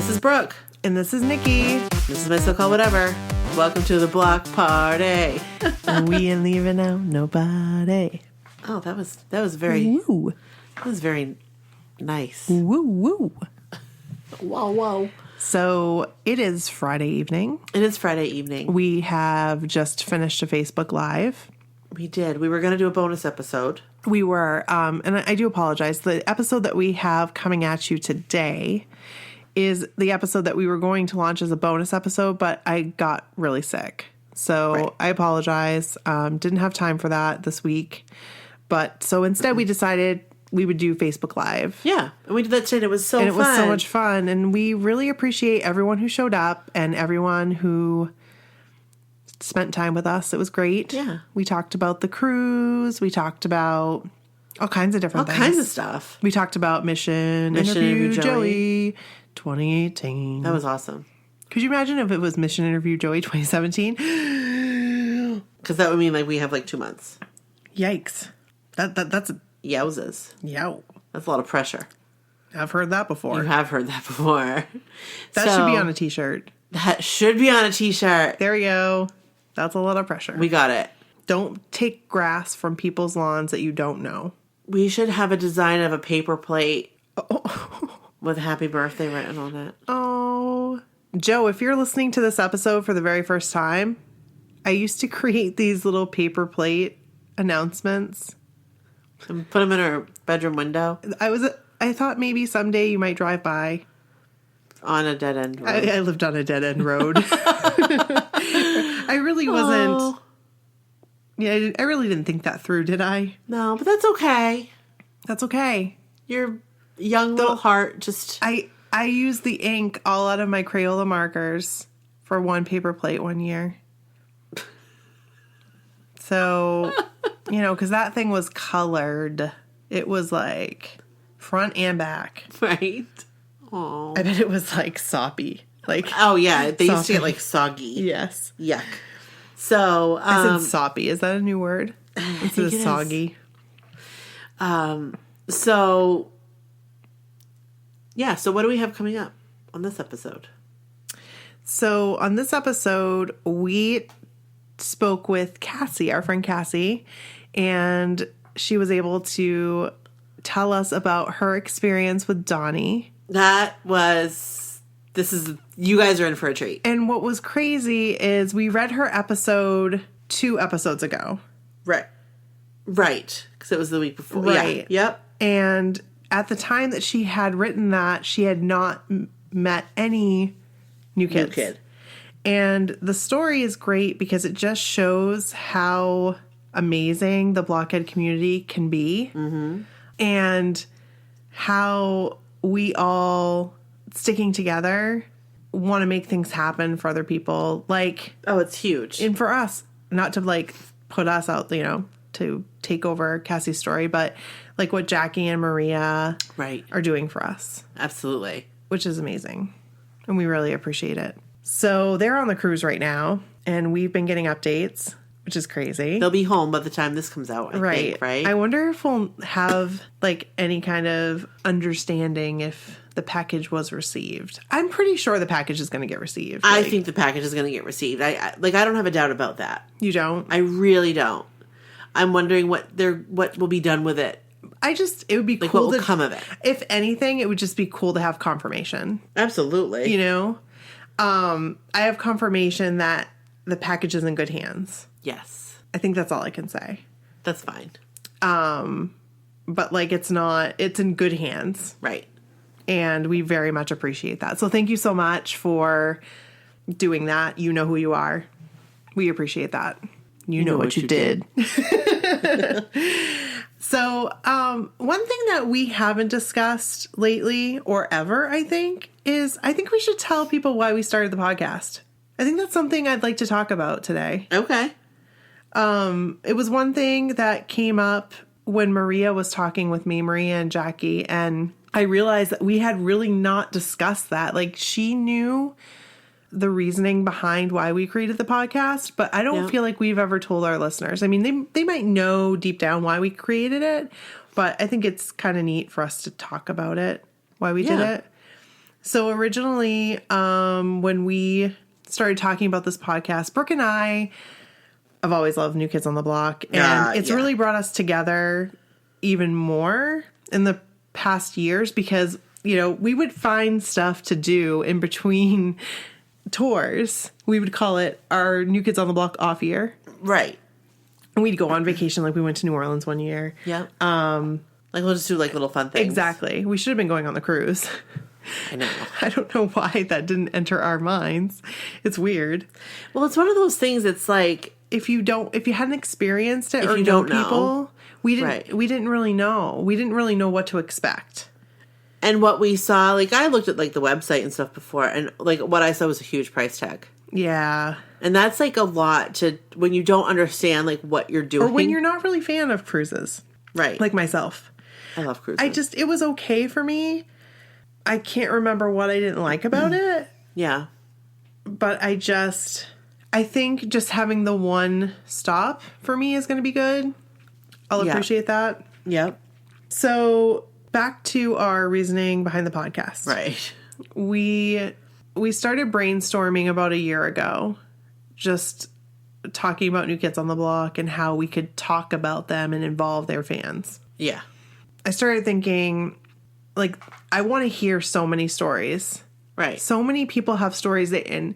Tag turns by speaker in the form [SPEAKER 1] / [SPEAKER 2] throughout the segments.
[SPEAKER 1] This is Brooke.
[SPEAKER 2] And this is Nikki.
[SPEAKER 1] This is my so-called whatever. Welcome to the block party.
[SPEAKER 2] We ain't leaving out nobody.
[SPEAKER 1] Oh, that was very...
[SPEAKER 2] Woo.
[SPEAKER 1] That was very nice.
[SPEAKER 2] Woo, woo.
[SPEAKER 1] Whoa, whoa.
[SPEAKER 2] So, it is Friday evening.
[SPEAKER 1] It is Friday evening.
[SPEAKER 2] We have just finished a Facebook Live.
[SPEAKER 1] We did. We were going to do a bonus episode.
[SPEAKER 2] We were, and I do apologize. The episode that we have coming at you today is the episode that we were going to launch as a bonus episode, but I got really sick. So, right. I apologize. Didn't have time for that this week. But, so instead we decided we would do Facebook Live.
[SPEAKER 1] Yeah. And we did that today. And it was so fun.
[SPEAKER 2] And it was so much fun. And we really appreciate everyone who showed up and everyone who spent time with us. It was great.
[SPEAKER 1] Yeah.
[SPEAKER 2] We talked about the cruise. We talked about all kinds of different things.
[SPEAKER 1] All kinds of stuff.
[SPEAKER 2] We talked about Mission Interview Joey 2018.
[SPEAKER 1] That was awesome.
[SPEAKER 2] Could you imagine if it was Mission Interview Joey 2017?
[SPEAKER 1] Because that would mean like we have like 2 months.
[SPEAKER 2] Yikes. That's
[SPEAKER 1] yowzas.
[SPEAKER 2] Yow.
[SPEAKER 1] That's a lot of pressure.
[SPEAKER 2] I've heard that before.
[SPEAKER 1] You have heard that before.
[SPEAKER 2] That should be on a t-shirt.
[SPEAKER 1] That should be on a t-shirt.
[SPEAKER 2] There we go. That's a lot of pressure.
[SPEAKER 1] We got it.
[SPEAKER 2] Don't take grass from people's lawns that you don't know.
[SPEAKER 1] We should have a design of a paper plate with happy birthday written on it.
[SPEAKER 2] Oh. Joe, if you're listening to this episode for the very first time, I used to create these little paper plate announcements.
[SPEAKER 1] And put them in our bedroom window.
[SPEAKER 2] I thought maybe someday you might drive by.
[SPEAKER 1] On a dead end road.
[SPEAKER 2] I lived on a dead end road. I really wasn't. Oh. Yeah, I really didn't think that through, did I?
[SPEAKER 1] No, but that's okay.
[SPEAKER 2] That's okay.
[SPEAKER 1] Your young little heart just...
[SPEAKER 2] I used the ink all out of my Crayola markers for one paper plate one year. So, because that thing was colored. It was like front and back.
[SPEAKER 1] Right. Oh.
[SPEAKER 2] I bet it was like soppy. Like,
[SPEAKER 1] oh, yeah. They used to get like soggy.
[SPEAKER 2] Yes.
[SPEAKER 1] Yuck. So,
[SPEAKER 2] I said soppy. Is that a new word? Instead of soggy.
[SPEAKER 1] So, yeah. So what do we have coming up on this episode?
[SPEAKER 2] So on this episode, we spoke with Cassie, our friend Cassie, and she was able to tell us about her experience with Donnie. You guys are in for a treat. And what was crazy is we read her episode 2 episodes ago.
[SPEAKER 1] Right. Because it was the week before.
[SPEAKER 2] Right.
[SPEAKER 1] Yeah. Yep.
[SPEAKER 2] And at the time that she had written that, she had not met any new kids.
[SPEAKER 1] New kid.
[SPEAKER 2] And the story is great because it just shows how amazing the blockhead community can be. Mm-hmm. And how we all, sticking together, want to make things happen for other people. Like,
[SPEAKER 1] oh, it's huge.
[SPEAKER 2] And for us, not to like put us out, to take over Cassie's story, but like what Jackie and Maria are doing for us.
[SPEAKER 1] Absolutely. Which
[SPEAKER 2] is amazing. And we really appreciate it. So they're on the cruise right now, and we've been getting updates, which is crazy.
[SPEAKER 1] They'll be home by the time this comes out, I think, right?
[SPEAKER 2] I wonder if we'll have like any kind of understanding if the package was received. I'm pretty sure the package is going to get received.
[SPEAKER 1] I think the package is going to get received. I don't have a doubt about that.
[SPEAKER 2] You don't?
[SPEAKER 1] I really don't. I'm wondering what will be done with it.
[SPEAKER 2] It would be
[SPEAKER 1] like
[SPEAKER 2] cool.
[SPEAKER 1] What will come of it?
[SPEAKER 2] If anything, it would just be cool to have confirmation.
[SPEAKER 1] Absolutely.
[SPEAKER 2] I have confirmation that the package is in good hands.
[SPEAKER 1] Yes.
[SPEAKER 2] I think that's all I can say.
[SPEAKER 1] That's fine.
[SPEAKER 2] But it's in good hands.
[SPEAKER 1] Right.
[SPEAKER 2] And we very much appreciate that. So thank you so much for doing that. You know who you are. We appreciate that. You know what you did. So, one thing that we haven't discussed lately or ever, I think we should tell people why we started the podcast. I think that's something I'd like to talk about today.
[SPEAKER 1] Okay.
[SPEAKER 2] It was one thing that came up when Maria was talking with me, Maria and Jackie, and I realized that we had really not discussed that. Like, she knew the reasoning behind why we created the podcast, but I don't feel like we've ever told our listeners. I mean, they might know deep down why we created it, but I think it's kind of neat for us to talk about it, why we did it. So originally, when we started talking about this podcast, Brooke and I have always loved New Kids on the Block. And it's really brought us together even more in the past years because, you know, we would find stuff to do in between tours. We would call it our New Kids on the Block off year.
[SPEAKER 1] Right.
[SPEAKER 2] And we'd go on vacation. Like we went to New Orleans one year.
[SPEAKER 1] Yeah. Like we'll just do like little fun things.
[SPEAKER 2] Exactly. We should have been going on the cruise.
[SPEAKER 1] I know.
[SPEAKER 2] I don't know why that didn't enter our minds. It's weird.
[SPEAKER 1] Well, it's one of those things. It's like
[SPEAKER 2] if you hadn't experienced it
[SPEAKER 1] if
[SPEAKER 2] or
[SPEAKER 1] you
[SPEAKER 2] know
[SPEAKER 1] don't
[SPEAKER 2] people,
[SPEAKER 1] know.
[SPEAKER 2] we didn't
[SPEAKER 1] Right.
[SPEAKER 2] we didn't really know. We didn't really know what to expect.
[SPEAKER 1] And what we saw, like I looked at like the website and stuff before, and like what I saw was a huge price tag.
[SPEAKER 2] Yeah.
[SPEAKER 1] And that's like a lot to when you don't understand like what you're doing.
[SPEAKER 2] Or when you're not really a fan of cruises.
[SPEAKER 1] Right.
[SPEAKER 2] Like myself.
[SPEAKER 1] I love cruises.
[SPEAKER 2] It was okay for me. I can't remember what I didn't like about it.
[SPEAKER 1] Yeah.
[SPEAKER 2] But I think just having the one stop for me is going to be good. I'll appreciate that.
[SPEAKER 1] Yep.
[SPEAKER 2] So back to our reasoning behind the podcast.
[SPEAKER 1] Right.
[SPEAKER 2] We started brainstorming about a year ago, just talking about New Kids on the Block and how we could talk about them and involve their fans.
[SPEAKER 1] Yeah.
[SPEAKER 2] I started thinking, like, I want to hear so many stories.
[SPEAKER 1] Right.
[SPEAKER 2] So many people have stories and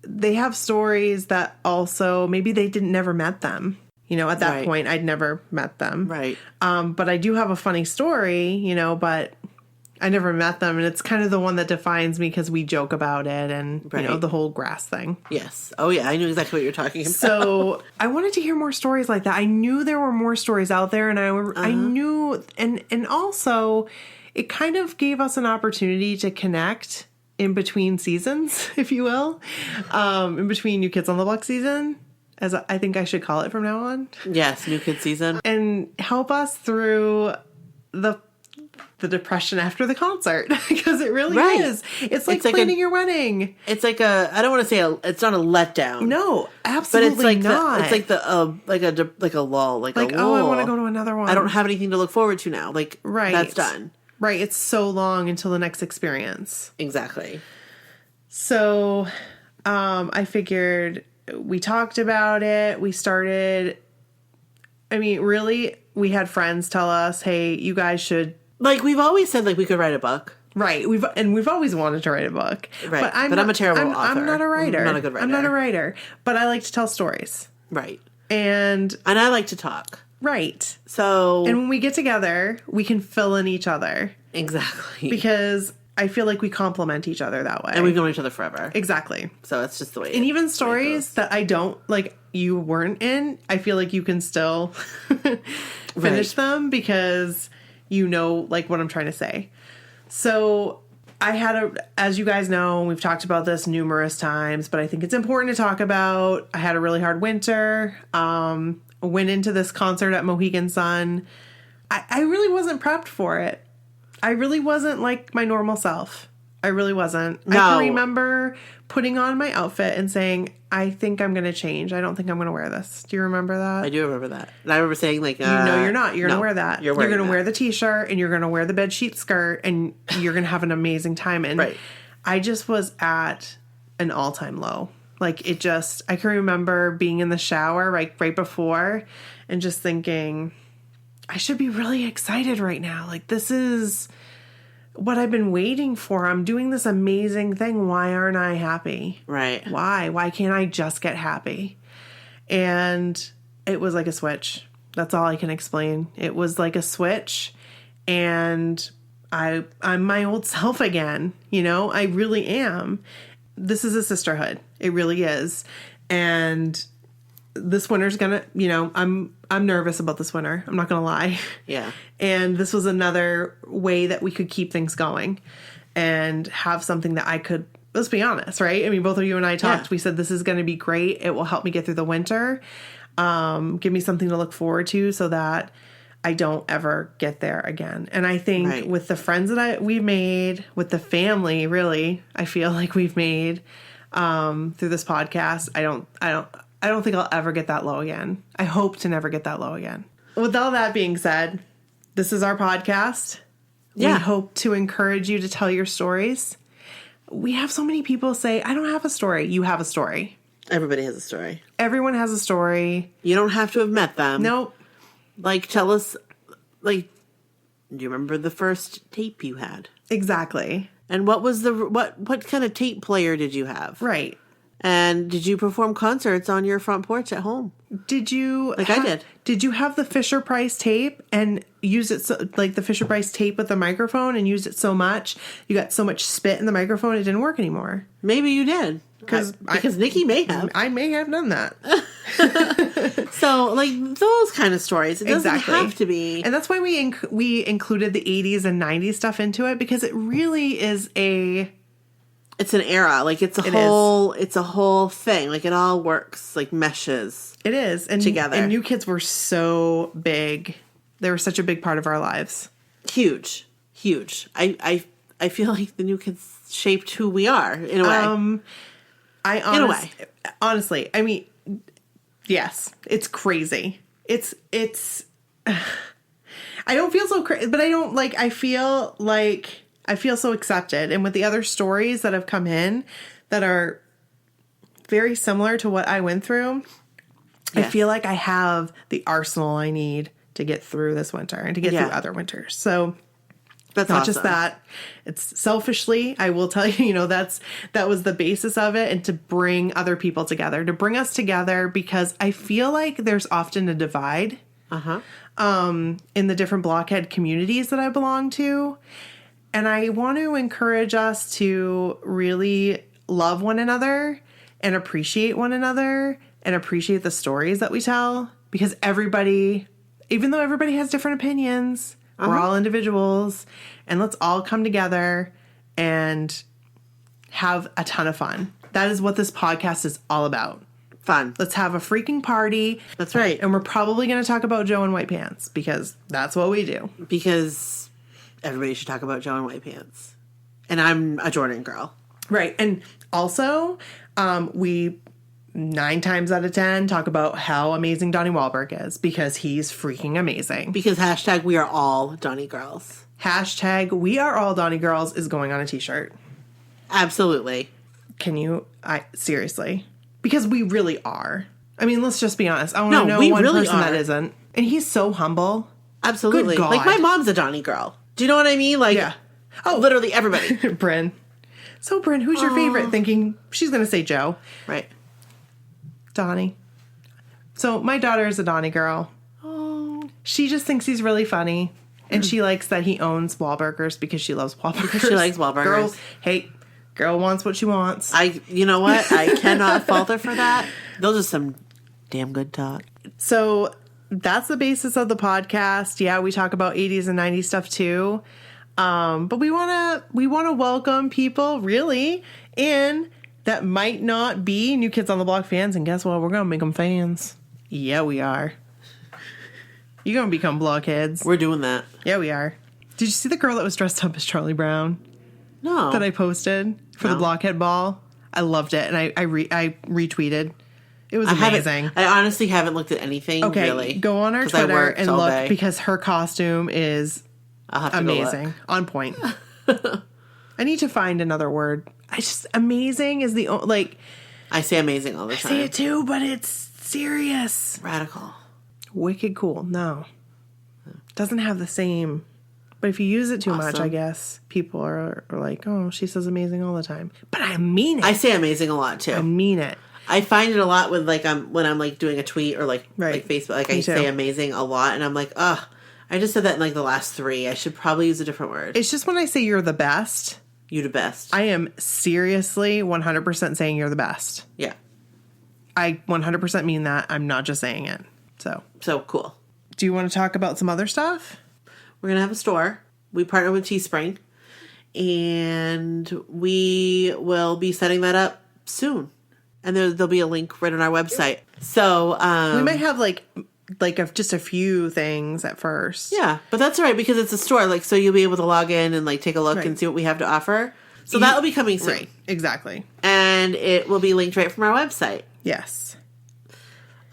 [SPEAKER 2] they have stories that also maybe they never met them. You know, at that
[SPEAKER 1] Right.
[SPEAKER 2] point, I'd never met them.
[SPEAKER 1] Right.
[SPEAKER 2] But I do have a funny story, you know, but I never met them. And it's kind of the one that defines me because we joke about it and, you know,
[SPEAKER 1] Right.
[SPEAKER 2] the whole grass thing.
[SPEAKER 1] Yes. Oh, yeah. I knew exactly what you're talking about.
[SPEAKER 2] So I wanted to hear more stories like that. I knew there were more stories out there, and I knew, and also it kind of gave us an opportunity to connect in between seasons, if you will, in between New Kids on the Block season, as I think I should call it from now on,
[SPEAKER 1] Yes. New Kids season.
[SPEAKER 2] and help us through the depression after the concert because it really
[SPEAKER 1] Right.
[SPEAKER 2] is. It's like
[SPEAKER 1] It's like
[SPEAKER 2] planning your wedding.
[SPEAKER 1] It's like I don't want to say it's not a letdown.
[SPEAKER 2] No,
[SPEAKER 1] But
[SPEAKER 2] absolutely
[SPEAKER 1] it's like
[SPEAKER 2] not.
[SPEAKER 1] it's like like a lull, like a
[SPEAKER 2] oh, I
[SPEAKER 1] lull.
[SPEAKER 2] want to go to another one.
[SPEAKER 1] I don't have anything to look forward to now. Like
[SPEAKER 2] Right.
[SPEAKER 1] that's done.
[SPEAKER 2] Right. It's so long until the next experience.
[SPEAKER 1] Exactly.
[SPEAKER 2] So I figured we talked about it. We started, I mean, really, we had friends tell us, hey, you guys should.
[SPEAKER 1] Like we've always said, like we could write a book.
[SPEAKER 2] Right. We've always wanted to write a book.
[SPEAKER 1] Right.
[SPEAKER 2] But I'm
[SPEAKER 1] a terrible author.
[SPEAKER 2] I'm not a writer.
[SPEAKER 1] I'm not a good writer.
[SPEAKER 2] I'm not a writer. But I like to tell stories.
[SPEAKER 1] Right.
[SPEAKER 2] And
[SPEAKER 1] I like to talk.
[SPEAKER 2] right.
[SPEAKER 1] So
[SPEAKER 2] And when we get together, we can fill in each other.
[SPEAKER 1] exactly.
[SPEAKER 2] Because I feel like we complement each other that way.
[SPEAKER 1] And we've known each other forever.
[SPEAKER 2] Exactly.
[SPEAKER 1] So that's just the way.
[SPEAKER 2] And even stories that I don't, like, you weren't in, I feel like you can still finish them because you know, like, what I'm trying to say. So I had as you guys know, we've talked about this numerous times, but I think it's important to talk about. I had a really hard winter. Went into this concert at Mohegan Sun. I really wasn't prepped for it. I really wasn't like my normal self. I really wasn't.
[SPEAKER 1] No.
[SPEAKER 2] I can remember putting on my outfit and saying, I think I'm going to change. I don't think I'm going to wear this. Do you remember that?
[SPEAKER 1] I do remember that. And I remember saying like,
[SPEAKER 2] You know you're not. You're going to wear that.
[SPEAKER 1] You're
[SPEAKER 2] going to
[SPEAKER 1] that.
[SPEAKER 2] wear the t-shirt and you're going to wear the bedsheet skirt and you're going to have an amazing time. And
[SPEAKER 1] Right.
[SPEAKER 2] I just was at an all-time low. Like it just, I can remember being in the shower right before and just thinking, I should be really excited right now. Like this is what I've been waiting for. I'm doing this amazing thing. Why aren't I happy?
[SPEAKER 1] Right.
[SPEAKER 2] Why? Why can't I just get happy? And it was like a switch. That's all I can explain. It was like a switch and I'm my old self again. You know, I really am. This is a sisterhood. It really is. And this winter's gonna, you know, I'm nervous about this winter. I'm not gonna lie.
[SPEAKER 1] Yeah.
[SPEAKER 2] And this was another way that we could keep things going and have something that I could, let's be honest, right? I mean, both of you and I talked.
[SPEAKER 1] Yeah.
[SPEAKER 2] We said, this is going to be great. It will help me get through the winter. Give me something to look forward to so that I don't ever get there again. And I think
[SPEAKER 1] Right.
[SPEAKER 2] with the friends that we've made, with the family, really, I feel like we've made through this podcast, I don't think I'll ever get that low again. I hope to never get that low again. With all that being said, this is our podcast.
[SPEAKER 1] Yeah.
[SPEAKER 2] We hope to encourage you to tell your stories. we have so many people say, I don't have a story. You have a story.
[SPEAKER 1] Everybody has a story.
[SPEAKER 2] Everyone has a story.
[SPEAKER 1] You don't have to have met them.
[SPEAKER 2] Nope.
[SPEAKER 1] Like, tell us, like, do you remember the first tape you had?
[SPEAKER 2] Exactly.
[SPEAKER 1] And what was what kind of tape player did you have?
[SPEAKER 2] Right.
[SPEAKER 1] And did you perform concerts on your front porch at home?
[SPEAKER 2] Did you...
[SPEAKER 1] I did.
[SPEAKER 2] Did you have the Fisher-Price tape and use it, like the Fisher-Price tape with the microphone and use it so much, you got so much spit in the microphone it didn't work anymore?
[SPEAKER 1] Maybe you did. Because Nikki may have.
[SPEAKER 2] I may have done that.
[SPEAKER 1] So, like, those kind of stories. It doesn't have to be.
[SPEAKER 2] And that's why we included the 80s and 90s stuff into it, because it really is
[SPEAKER 1] It's an era. Like, it's a whole thing. Like, it all works. Like, meshes.
[SPEAKER 2] It is. And
[SPEAKER 1] together.
[SPEAKER 2] And New Kids were so big. They were such a big part of our lives.
[SPEAKER 1] Huge. I feel like the New Kids shaped who we are, in a way.
[SPEAKER 2] Honestly, I mean, yes, it's crazy. It's I don't feel so crazy, but I feel so accepted. And with the other stories that have come in that are very similar to what I went through, yes. I feel like I have the arsenal I need to get through this winter and to get through other winters. So
[SPEAKER 1] that's
[SPEAKER 2] not
[SPEAKER 1] awesome.
[SPEAKER 2] just that. It's selfishly, I will tell you, that was the basis of it, and to bring other people together, to bring us together, because I feel like there's often a divide in the different blockhead communities that I belong to. And I want to encourage us to really love one another and appreciate one another and appreciate the stories that we tell, because everybody, even though everybody has different opinions, we're all individuals, and let's all come together and have a ton of fun. That is what this podcast is all about.
[SPEAKER 1] Fun.
[SPEAKER 2] Let's have a freaking party.
[SPEAKER 1] That's right.
[SPEAKER 2] And we're probably going to talk about Joe in white pants, because that's what we do.
[SPEAKER 1] Because everybody should talk about Joe in white pants. And I'm a Jordan girl.
[SPEAKER 2] Right. And also, we 9 times out of 10 talk about how amazing Donnie Wahlberg is, because he's freaking amazing.
[SPEAKER 1] Because hashtag we are all Donnie girls.
[SPEAKER 2] Hashtag we are all Donnie girls is going on a t-shirt.
[SPEAKER 1] Absolutely.
[SPEAKER 2] Can you? Seriously. Because we really are. I mean, let's just be honest. I want to know one
[SPEAKER 1] really
[SPEAKER 2] person that isn't. And he's so humble.
[SPEAKER 1] Absolutely.
[SPEAKER 2] Good God.
[SPEAKER 1] Like, my mom's a Donnie girl. Do you know what I mean? Like,
[SPEAKER 2] yeah.
[SPEAKER 1] Literally everybody.
[SPEAKER 2] Bryn. So, Bryn, who's your favorite? Thinking she's going to say Joe.
[SPEAKER 1] Right.
[SPEAKER 2] Donnie. So, my daughter is a Donnie girl.
[SPEAKER 1] Oh.
[SPEAKER 2] She just thinks he's really funny. And she likes that he owns Wahlburgers because she loves Wahlburgers.
[SPEAKER 1] Because she likes Wahlburgers.
[SPEAKER 2] Girl wants what she wants.
[SPEAKER 1] You know what? I cannot fault her for that. Those are some damn good talk.
[SPEAKER 2] So, that's the basis of the podcast. Yeah, we talk about 80s and 90s stuff too. But we want to welcome people really in that might not be New Kids on the Block fans. And guess what? We're going to make them fans. Yeah, we are. You're going to become blockheads.
[SPEAKER 1] We're doing that.
[SPEAKER 2] Yeah, we are. Did you see the girl that was dressed up as Charlie Brown?
[SPEAKER 1] No.
[SPEAKER 2] That I posted for the blockhead ball? I loved it. And I retweeted. It was amazing.
[SPEAKER 1] I honestly haven't looked at anything.
[SPEAKER 2] Okay,
[SPEAKER 1] really.
[SPEAKER 2] Go on our Twitter and look, because her costume is amazing. On point. I need to find another word. Amazing is the, like...
[SPEAKER 1] I say amazing all the time.
[SPEAKER 2] I say it too, but it's serious.
[SPEAKER 1] Radical.
[SPEAKER 2] Wicked cool. No. Doesn't have the same... But if you use it too much, I guess people are like, oh, she says amazing all the time. But I mean it.
[SPEAKER 1] I say amazing a lot, too.
[SPEAKER 2] I mean it.
[SPEAKER 1] I find it a lot with, like, when I'm, like, doing a tweet or, like Facebook. Like, I say amazing a lot, and I'm like, ugh, I just said that in, like, the last 3. I should probably use a different word.
[SPEAKER 2] It's just when I say you're the best.
[SPEAKER 1] You the best.
[SPEAKER 2] I am seriously 100% saying you're the best.
[SPEAKER 1] Yeah.
[SPEAKER 2] I 100% mean that. I'm not just saying it. So
[SPEAKER 1] cool.
[SPEAKER 2] Do you want to talk about some other stuff?
[SPEAKER 1] We're going to have a store. We partner with Teespring. And we will be setting that up soon. And there'll be a link right on our website. So
[SPEAKER 2] we might have like just a few things at first.
[SPEAKER 1] Yeah, but that's all right because it's a store. Like, so you'll be able to log in and like take a look and see what we have to offer. So that will be coming soon.
[SPEAKER 2] Right, exactly.
[SPEAKER 1] And it will be linked right from our website.
[SPEAKER 2] Yes.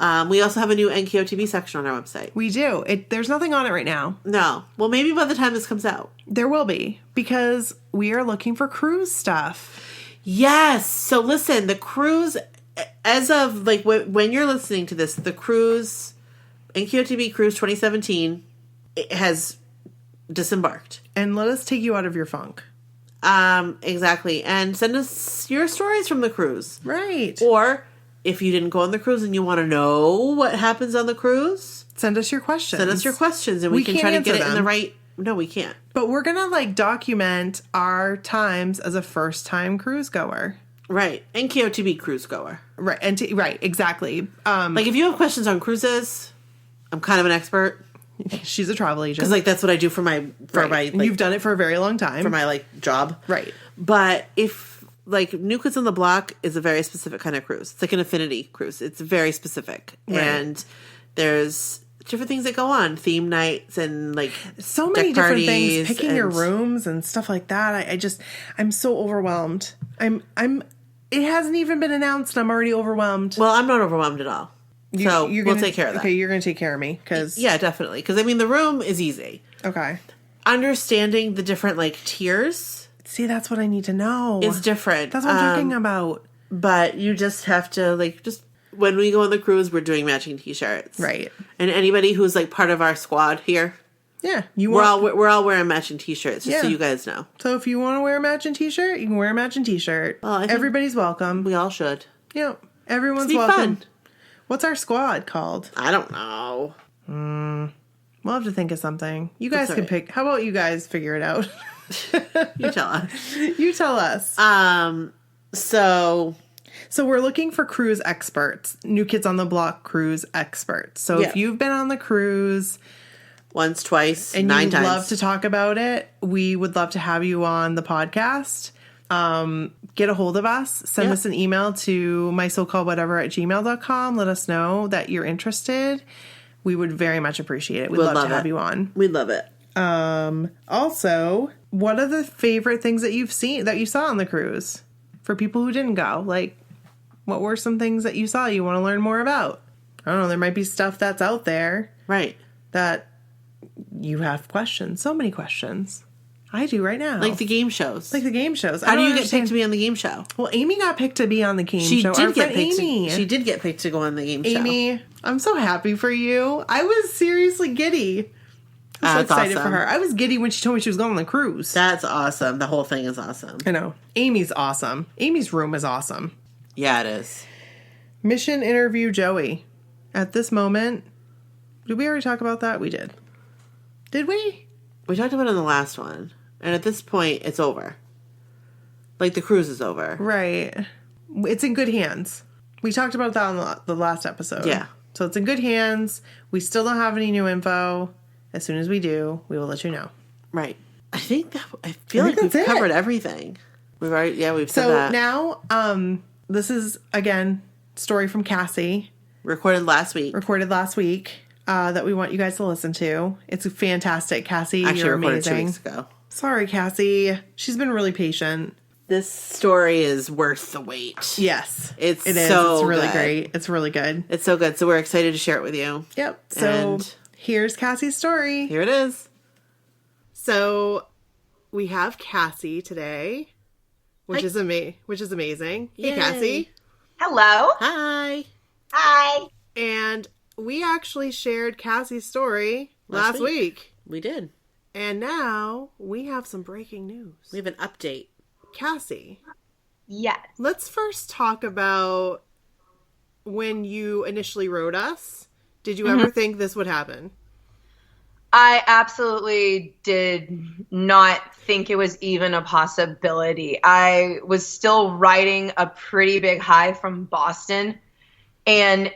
[SPEAKER 1] We also have a new NKOTB section on our website.
[SPEAKER 2] We do. There's nothing on it right now.
[SPEAKER 1] No. Well, maybe by the time this comes out.
[SPEAKER 2] There will be, because we are looking for cruise stuff.
[SPEAKER 1] Yes. So listen, the cruise, as of like when you're listening to this, the cruise, NKOTB Cruise 2017, it has disembarked.
[SPEAKER 2] And let us take you out of your funk.
[SPEAKER 1] Exactly. And send us your stories from the cruise.
[SPEAKER 2] Right.
[SPEAKER 1] Or if you didn't go on the cruise and you want to know what happens on the cruise,
[SPEAKER 2] send us your questions.
[SPEAKER 1] And we can try to get it in the right. No, we can't.
[SPEAKER 2] But we're going to like document our times as a first time cruise goer.
[SPEAKER 1] Right. NKOTB cruise goer.
[SPEAKER 2] Right. Right. Exactly.
[SPEAKER 1] Like if you have questions on cruises, I'm kind of an expert.
[SPEAKER 2] She's a travel agent.
[SPEAKER 1] Because like that's what I do for my
[SPEAKER 2] like, you've done it for a very long time.
[SPEAKER 1] For my like job.
[SPEAKER 2] Right.
[SPEAKER 1] But if like New Kids on the Block is a very specific kind of cruise. It's like an affinity cruise. It's very specific. Right. And there's different things that go on. Theme nights and like
[SPEAKER 2] so many different things. Picking your rooms and stuff like that. I'm so overwhelmed. It hasn't even been announced. I'm already overwhelmed.
[SPEAKER 1] Well, I'm not overwhelmed at all. We'll take care of that.
[SPEAKER 2] Okay, you're going to take care of me.
[SPEAKER 1] Yeah, definitely. Because, I mean, the room is easy.
[SPEAKER 2] Okay.
[SPEAKER 1] Understanding the different, like, tiers.
[SPEAKER 2] See, that's what I need to know.
[SPEAKER 1] Is different.
[SPEAKER 2] That's what I'm talking about.
[SPEAKER 1] But you just have to, like, when we go on the cruise, we're doing matching T-shirts.
[SPEAKER 2] Right.
[SPEAKER 1] And anybody who's, like, part of our squad here.
[SPEAKER 2] Yeah.
[SPEAKER 1] We're all wearing matching T-shirts, just so you guys know.
[SPEAKER 2] So if you want to wear a matching T-shirt, you can wear a matching T-shirt. Well, everybody's welcome.
[SPEAKER 1] We all should.
[SPEAKER 2] Yep. Everyone's welcome.
[SPEAKER 1] Fun.
[SPEAKER 2] What's our squad called?
[SPEAKER 1] I don't know.
[SPEAKER 2] We'll have to think of something. You guys can pick. How about you guys figure it out?
[SPEAKER 1] You tell us.
[SPEAKER 2] You tell us.
[SPEAKER 1] So
[SPEAKER 2] we're looking for cruise experts. New Kids on the Block cruise experts. So if you've been on the cruise
[SPEAKER 1] once, twice,
[SPEAKER 2] and
[SPEAKER 1] 9
[SPEAKER 2] you'd
[SPEAKER 1] times,
[SPEAKER 2] love to talk about it, we would love to have you on the podcast. Get a hold of us. Send us an email to mysocalledwhatever@gmail.com. Let us know that you're interested. We would very much appreciate it. We'd love to have you on.
[SPEAKER 1] We'd love it.
[SPEAKER 2] Also, what are the favorite things that you saw on the cruise for people who didn't go? Like, what were some things that you saw you want to learn more about? I don't know. There might be stuff that's out there.
[SPEAKER 1] Right.
[SPEAKER 2] That you have questions. So many questions. I do right now.
[SPEAKER 1] Like the game shows.
[SPEAKER 2] How do
[SPEAKER 1] you get picked to be on the game show?
[SPEAKER 2] Well, Amy got picked to be on the game show.
[SPEAKER 1] She did get picked to go on the game show.
[SPEAKER 2] Amy, I'm so happy for you. I was seriously giddy. I'm so excited for her. I was giddy when she told me she was going on the cruise.
[SPEAKER 1] That's awesome. The whole thing is awesome.
[SPEAKER 2] I know. Amy's awesome. Amy's room is awesome.
[SPEAKER 1] Yeah, it is.
[SPEAKER 2] Mission interview Joey. At this moment, did we already talk about that? We did. Did we?
[SPEAKER 1] We talked about it in the last one. And at this point, it's over. Like, the cruise is over.
[SPEAKER 2] Right. It's in good hands. We talked about that on the last episode.
[SPEAKER 1] Yeah.
[SPEAKER 2] So it's in good hands. We still don't have any new info. As soon as we do, we will let you know.
[SPEAKER 1] Right. I feel like we've covered everything. We've said that.
[SPEAKER 2] So now, this is, again, story from Cassie.
[SPEAKER 1] Recorded last week.
[SPEAKER 2] That we want you guys to listen to. It's fantastic, Cassie.
[SPEAKER 1] Actually,
[SPEAKER 2] you're
[SPEAKER 1] recorded
[SPEAKER 2] amazing.
[SPEAKER 1] 2 weeks ago.
[SPEAKER 2] Sorry, Cassie. She's been really patient.
[SPEAKER 1] This story is worth the wait.
[SPEAKER 2] Yes.
[SPEAKER 1] It is.
[SPEAKER 2] It's really great. It's really good.
[SPEAKER 1] It's so good. So we're excited to share it with you.
[SPEAKER 2] Yep. So here's Cassie's story.
[SPEAKER 1] Here it is.
[SPEAKER 2] So we have Cassie today, which is amazing.
[SPEAKER 1] Yay.
[SPEAKER 2] Hey, Cassie.
[SPEAKER 3] Hello.
[SPEAKER 1] Hi.
[SPEAKER 3] Hi.
[SPEAKER 2] And we actually shared Cassie's story last week.
[SPEAKER 1] We did.
[SPEAKER 2] And now we have some breaking news.
[SPEAKER 1] We have an update.
[SPEAKER 2] Cassie.
[SPEAKER 3] Yes.
[SPEAKER 2] Let's first talk about when you initially wrote us. Did you ever think this would happen?
[SPEAKER 3] I absolutely did not think it was even a possibility. I was still riding a pretty big high from Boston, and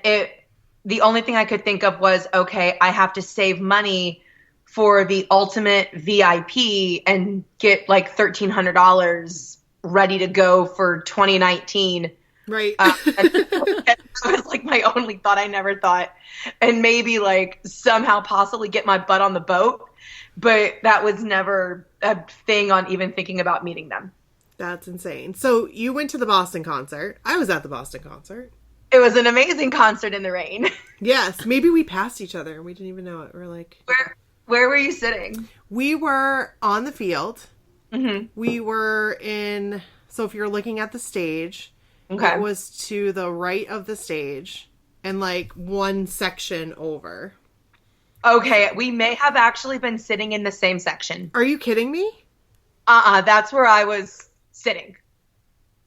[SPEAKER 3] the only thing I could think of was, okay, I have to save money for the ultimate VIP and get like $1,300 ready to go for 2019.
[SPEAKER 2] Right.
[SPEAKER 3] That was like my only thought. I never thought. And maybe like somehow possibly get my butt on the boat. But that was never a thing on even thinking about meeting them.
[SPEAKER 2] That's insane. So you went to the Boston concert. I was at the Boston concert.
[SPEAKER 3] It was an amazing concert in the rain.
[SPEAKER 2] Yes, maybe we passed each other and we didn't even know it. We're like,
[SPEAKER 3] Where were you sitting?
[SPEAKER 2] we were on the field.
[SPEAKER 3] Mm-hmm.
[SPEAKER 2] We were in. So if you're looking at the stage,
[SPEAKER 3] Okay.
[SPEAKER 2] it was to the right of the stage and like one section over.
[SPEAKER 3] Okay, we may have actually been sitting in the same section.
[SPEAKER 2] Are you kidding me?
[SPEAKER 3] That's where I was sitting.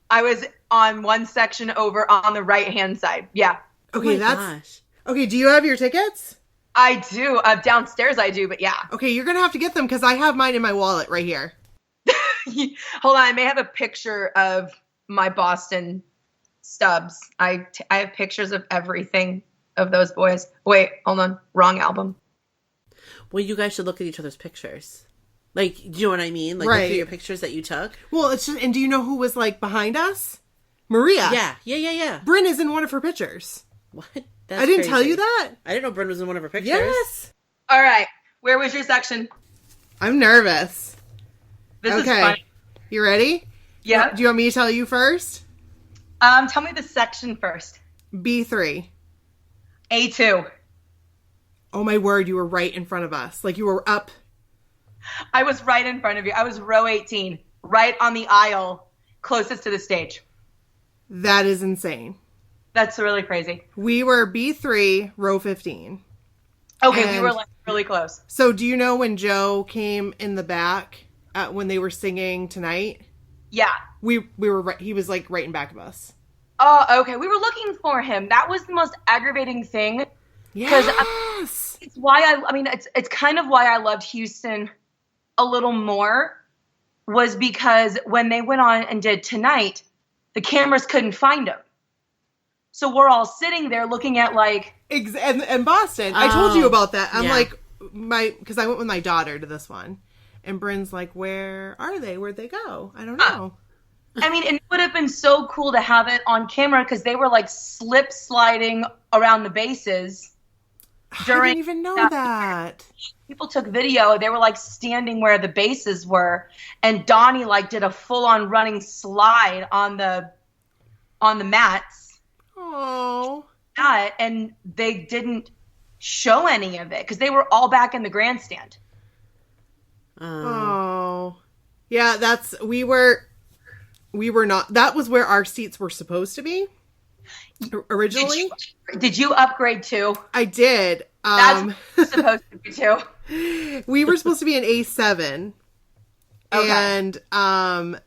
[SPEAKER 3] I was on one section over on the right-hand side. Yeah.
[SPEAKER 2] Okay,
[SPEAKER 1] Oh my gosh.
[SPEAKER 2] Okay, do you have your tickets?
[SPEAKER 3] I do. Downstairs I do, but yeah.
[SPEAKER 2] Okay, you're going to have to get them because I have mine in my wallet right here.
[SPEAKER 3] Hold on, I may have a picture of my Boston stubs. I have pictures of everything of those boys. Wait, hold on. Wrong album.
[SPEAKER 1] Well, you guys should look at each other's pictures. Like, do you know what I mean? Like,
[SPEAKER 2] Right.
[SPEAKER 1] look at your pictures that you took.
[SPEAKER 2] Well, it's just, and do you know who was like behind us? Maria.
[SPEAKER 1] Yeah.
[SPEAKER 2] Bryn is in one of her pictures.
[SPEAKER 1] What? That's
[SPEAKER 2] I didn't tell
[SPEAKER 1] crazy.
[SPEAKER 2] you that.
[SPEAKER 1] I didn't know Bryn was in one of her pictures.
[SPEAKER 2] Yes.
[SPEAKER 3] All right. Where was your section?
[SPEAKER 2] I'm nervous.
[SPEAKER 3] This is
[SPEAKER 2] Okay.
[SPEAKER 3] funny.
[SPEAKER 2] You ready?
[SPEAKER 3] Yeah.
[SPEAKER 2] Do you want me to tell you first?
[SPEAKER 3] Tell me the section first.
[SPEAKER 2] B3.
[SPEAKER 3] A2.
[SPEAKER 2] Oh my word, you were right in front of us. Like you were up.
[SPEAKER 3] I was right in front of you. I was row 18, right on the aisle closest to the stage.
[SPEAKER 2] That is insane.
[SPEAKER 3] That's really crazy.
[SPEAKER 2] We were B3, row 15.
[SPEAKER 3] Okay, we
[SPEAKER 2] And-
[SPEAKER 3] were like really close.
[SPEAKER 2] So do you know when Joe came in the back when they were singing tonight?
[SPEAKER 3] Yeah.
[SPEAKER 2] We were right. He was like right in back of us.
[SPEAKER 3] Oh, okay. We were looking for him. That was the most aggravating thing.
[SPEAKER 2] Yes.
[SPEAKER 3] It's why it's kind of why I loved Houston a little more, was because when they went on and did Tonight, the cameras couldn't find him. So we're all sitting there looking at like,
[SPEAKER 2] And Boston. I told you about that. I'm
[SPEAKER 1] yeah.
[SPEAKER 2] like, because I went with my daughter to this one. And Bryn's like, where are they? Where'd they go? I don't know.
[SPEAKER 3] I mean, it would have been so cool to have it on camera because they were like slip sliding around the bases.
[SPEAKER 2] I
[SPEAKER 3] During
[SPEAKER 2] didn't even know
[SPEAKER 3] that-
[SPEAKER 2] that.
[SPEAKER 3] People took video. They were like standing where the bases were, and Donnie like did a full on running slide on the mats.
[SPEAKER 2] Oh.
[SPEAKER 3] And they didn't show any of it because they were all back in the grandstand.
[SPEAKER 2] Oh. Yeah, we were not, that was where our seats were supposed to be originally.
[SPEAKER 3] Did you upgrade too?
[SPEAKER 2] I did.
[SPEAKER 3] That's what you're supposed to be too.
[SPEAKER 2] We were supposed to be an A7.
[SPEAKER 3] Okay.
[SPEAKER 2] And